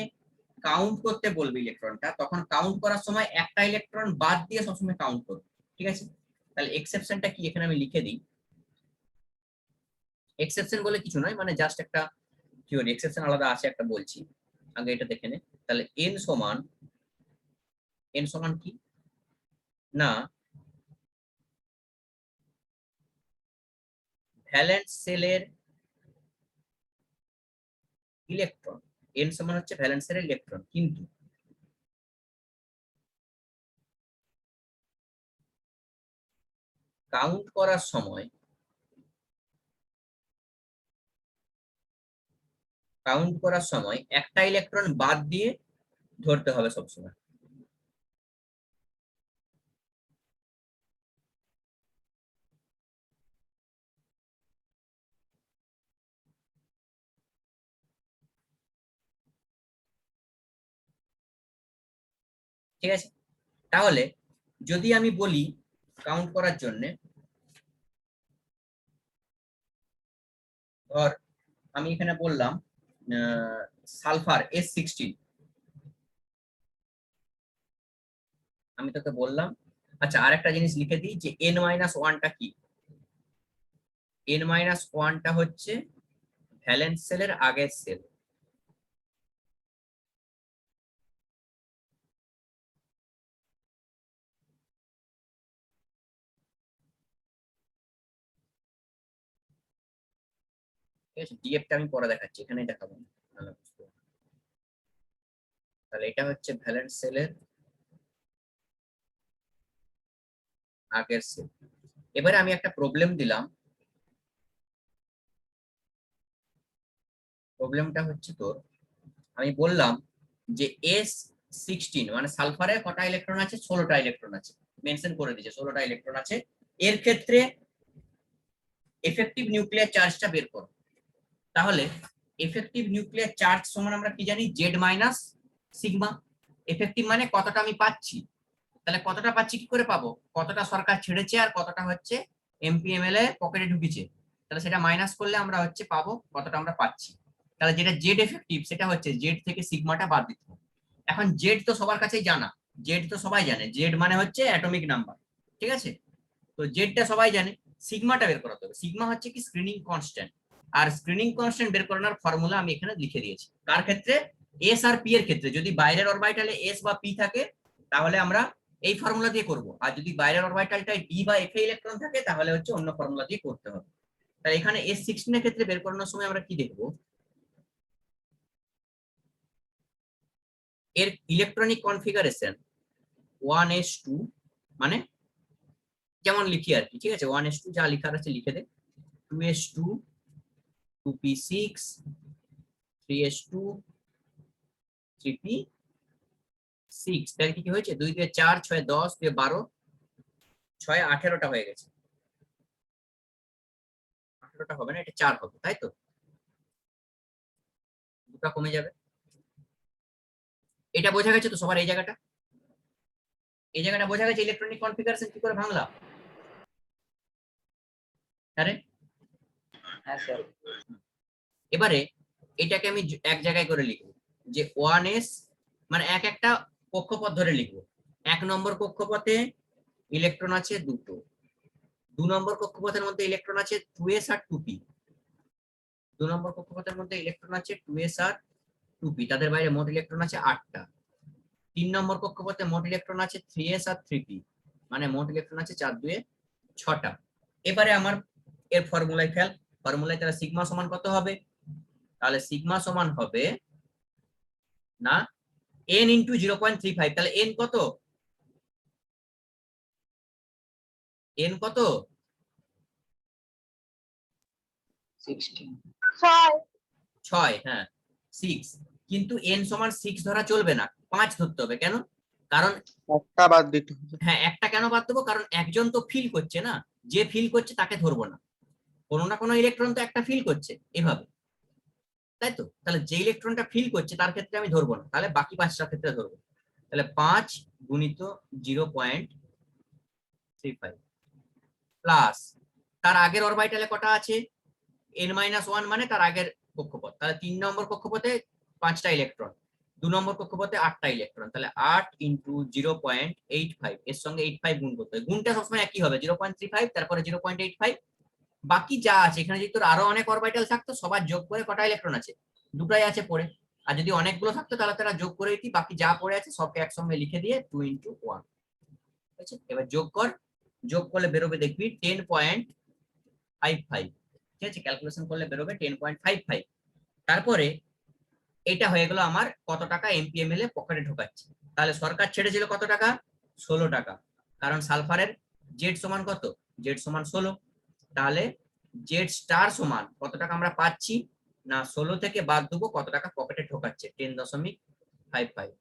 কাউন্ট করতে বলবে ইলেকট্রনটা, তখন কাউন্ট করার সময় একটা ইলেকট্রন বাদ দিয়ে সবসময় কাউন্ট করবে, ঠিক আছে? তাহলে এক্সেপশনটা কি এখানে আমি লিখে দিই। এক্সেপশন বলে কিছু নয়, মানে জাস্ট একটা থিওরি, এক্সেপশন আলাদা আছে একটা বলছি, আগে এটা দেখে নে। তাহলে এন সমান কি না ভ্যালেন্স সেলের ইলেকট্রন, এন সমান হচ্ছে ভ্যালেন্স সেলের ইলেকট্রন, কিন্তু কাউন্ট করার সময় একটা ইলেকট্রন বাদ দিয়ে ধরতে হবে সবসময়, ঠিক আছে? তাহলে যদি আমি বলি কাউন্ট করার জন্য, ধর আমি এখানে বললাম সালফার S16, আমি তোকে বললাম। আচ্ছা, আরেকটা জিনিস লিখে দিই যে n-1টা কি। n-1টা হচ্ছে ভ্যালেন্স সেলের আগের সেল, ঠিক আছে? ডিএফটা আমি পরে দেখাচ্ছি, এখানেই দেখাবো না, নাহলে বুঝতে পারবে না। তাহলে এটা হচ্ছে ভ্যালেন্স সেলের আগের সেল, এবারে আমি একটা প্রবলেম দিলাম, প্রবলেমটা হচ্ছে তোর, আমি বললাম যে S16 মানে সালফারে কটা ইলেকট্রন আছে, 16টা ইলেকট্রন আছে, মেনশন করে দিয়েছে 16টা ইলেকট্রন আছে। এর ক্ষেত্রে এফেক্টিভ নিউক্লিয়ার চার্জটা বের করো। তাহলে এফেক্টিভ নিউক্লিয়ার চার্জ সমান আমরা কি জানি, জেড মাইনাস সিগমা। এফেক্টিভ মানে কতটা আমি পাচ্ছি, তাহলে কতটা পাচ্ছি কি করে পাবো, কতটা সরকার ছেড়েছে আর কতটা হচ্ছে এমপিএমএল এ পকেটে ঢুকেছে, তাহলে সেটা মাইনাস করলে আমরা হচ্ছে পাবো কতটা আমরা পাচ্ছি। তাহলে যেটা জেড এফেক্টিভ সেটা হচ্ছে জেড থেকে সিগমাটা বাদ দিতে হবে। এখন জেড তো সবার কাছেই জানা, জেড তো সবাই জানে, জেড মানে হচ্ছে অ্যাটমিক নাম্বার, ঠিক আছে, তো জেডটা সবাই জানে, সিগমাটা বের করাতে হবে। সিগমা হচ্ছে কি স্ক্রিনিং কনস্ট্যান্ট, আর স্ক্রিনিং কনস্ট্যান্ট বের করানোর ফর্মুলা আমি এখানে লিখে দিয়েছি। কার ক্ষেত্রে, এস আর পি এর ক্ষেত্রে। যদি বাইরের অরবিটালে এস বা পি থাকে তাহলে আমরা এই ফর্মুলা দিয়ে করব, আর যদি বাইরের অরবিটালটায় ডি বা এফ ইলেকট্রন থাকে তাহলে হচ্ছে অন্য ফর্মুলা দিয়ে করতে হবে। তাই এখানে S16 এর ক্ষেত্রে বের করানোর সময় আমরা কি দেখব, এর ইলেকট্রনিক কনফিগারেশন 1s2 মানে যেমন লিখি আর কি, ঠিক আছে, 1s2 যা লেখার আছে লিখে দে, 2s2 2p6 3s2 3p6, তাহলে কি হয়েছে, 2 2 4 6 10 2 12 6 18টা হয়ে গেছে। 18টা হবে না, এটা 4 হবে, তাই তো, দুটো কমে যাবে। এটা বোঝা গেছে তো সবার, এই জায়গাটা, এই জায়গাটা বোঝা গেছে ইলেকট্রনিক কনফিগারেশন কি করে ভাঙলাম। আরে হ্যাঁ স্যার। এবারে এটাকে আমি এক জায়গায় করে লিখবো, যে 1s মানে এক একটা কক্ষপথ ধরে লিখবো। 1 নম্বর কক্ষপথে ইলেকট্রন আছে দুটো, 2 নম্বর কক্ষপথের মধ্যে ইলেকট্রন আছে 2s আর 2p, 2 নম্বর কক্ষপথের মধ্যে ইলেকট্রন আছে 2s আর 2p, তাদের বাইরে মোট ইলেকট্রন আছে 8টা। 3 নম্বর কক্ষপথে মোট ইলেকট্রন আছে 3s আর 3p, মানে মোট ইলেকট্রন আছে 4 2 6টা। এবারে আমার এর ফর্মুলায় ফেল, ফর্মুলায় তাহলে সিগমা সমান কত হবে, তাহলে সিগমা সমান হবে না n ইন্টু 0.35, তাহলে n কত, n কত, 16 6, হ্যাঁ 6, কিন্তু n সমান 6 ধরা চলবে না, 5 ধরতে হবে। কেন, কারণ একটা বাদ দিতে হবে। হ্যাঁ একটা কেন বাদ দেবো, কারণ একজন তো ফিল করছে না, যে ফিল করছে তাকে ধরবো না, কোনো না কোনো ইলেকট্রন তো একটা ফিল করছে এভাবে, তাই তো, তাহলে যে ইলেকট্রনটা ফিল করছে তার ক্ষেত্রে আমি ধরবো না, তাহলে বাকি 5টার ক্ষেত্রে ধরবো। তাহলে 5 গুণিত 0.35 প্লাস তার আগের অরবিটালে কটা আছে, n-1 মানে তার আগের কক্ষপথ, তাহলে 3 নম্বর কক্ষপথে 5টা ইলেকট্রন, 2 নম্বর কক্ষপথে 8টা ইলেকট্রন, তাহলে 8 ইন্টু 0.85, এর সঙ্গে 85 গুণ করতে হবে, গুণটা সবসময় একই হবে 0.35 তারপরে 0.85, বাকি যা আছে এখানে যদি তোর আরো অনেক অরবিটাল থাকতো সবার যোগ করে কটা ইলেকট্রন আছে, দুটাই আছে পড়ে, আর যদি অনেকগুলো থাকতো তাহলে তারা যোগ করে দিতি, বাকি যা পড়ে আছে সবকে একসঙ্গে লিখে দিয়ে 2 ইন্টু 1, ঠিক আছে। এবার যোগ কর, যোগ করলে বেরোবে দেখবি 10.55, ঠিক আছে, ক্যালকুলেশন করলে বেরোবে 10.55। তারপরে এটা হয়ে গেল আমার কত টাকা এমপিএমএল এ পকেটে ঢোকাচ্ছে। তাহলে সরকার ছেড়েছিল কত টাকা, 16 টাকা, কারণ সালফারের জেড সমান কত, জেড সমান 16, তাহলে জেড স্টার সমান কত টাকা আমরা পাচ্ছি না, 16 থেকে বাদ দেবো কত টাকা পকেটে ঢোকাচ্ছে, 10.55,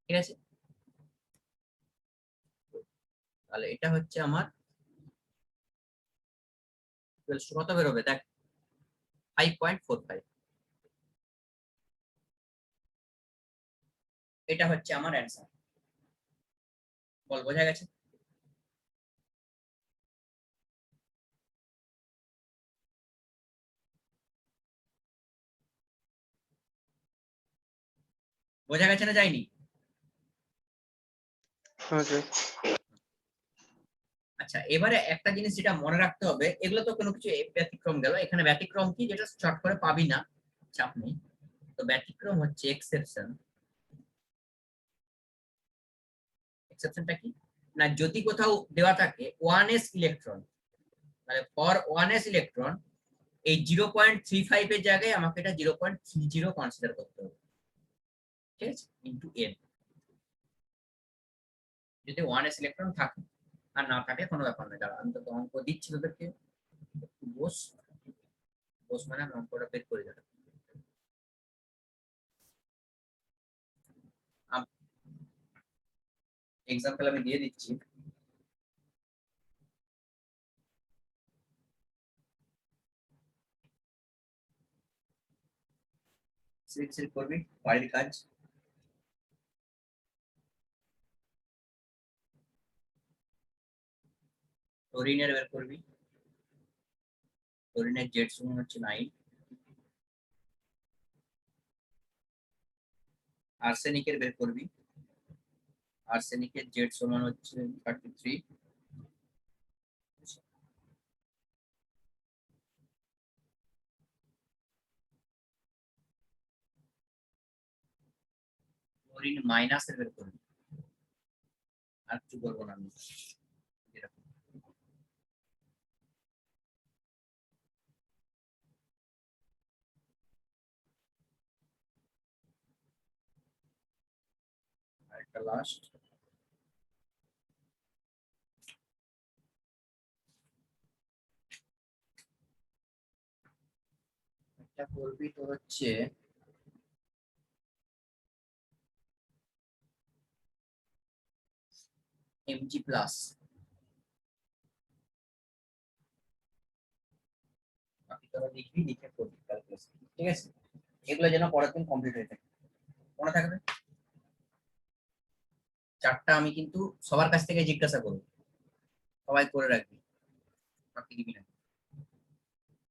ঠিক আছে। তাহলে এটা হচ্ছে আমার কত বেরোবে দেখ, 5.45, এটা হচ্ছে আমার অ্যান্সার। বল বোঝা গেছে, বোঝা গেছে না যায়নি। হ্যাঁ স্যার। আচ্ছা এবারে একটা জিনিস যেটা মনে রাখতে হবে, এগুলো তো কোনো কিছু ব্যতিক্রম গেল, এখানে ব্যতিক্রম কি যেটা শর্ট করে পাবি না, চাপ নেই, তো ব্যতিক্রম হচ্ছে এক্সেপশন। এক্সেপশনটা কি না, যদি কোথাও দেওয়া থাকে 1s ইলেকট্রন, তাহলে ফর 1s ইলেকট্রন এই 0.35 এর জায়গায় আমাকে এটা 0.30 কনসিডার করতে হবে, ঠিক আছে, ইনটু n, যদি 1s ইলেকট্রন থাকে। আর না থাকে কোনো ব্যাপার নয়, দাঁড়া আমি তোকে অঙ্ক দিচ্ছি তোদেরকে, একটু বস, বস মানে আমি অঙ্কটা বের করে দেবো। এক্সাম্পল আমি দিয়ে দিচ্ছি। সিলেক্ট করবি বাড়ির কাজ, ক্লোরিনের বের করবি, ক্লোরিনের জেড সমান হচ্ছে 9, আর্সেনিকের বের করবি, আর্সেনিকের জেড সমান হচ্ছে 33, ক্লোরিন মাইনাসের বের করবি, আর কিছু করবো না আমি, এরকম। আর একটা লাস্ট, এটা করবি তো হচ্ছে Mg প্লাস, বাকি তোরা লিখবি, লিখে করবি ক্যালকুলেশন, ঠিক আছে? এগুলো যেন পরের দিন কমপ্লিট হয়ে থাকে, মনে থাকবে। চারটা আমি কিন্তু সবার কাছ থেকে জিজ্ঞাসা করবো, সবাই করে রাখবি, বাকি দিবি না।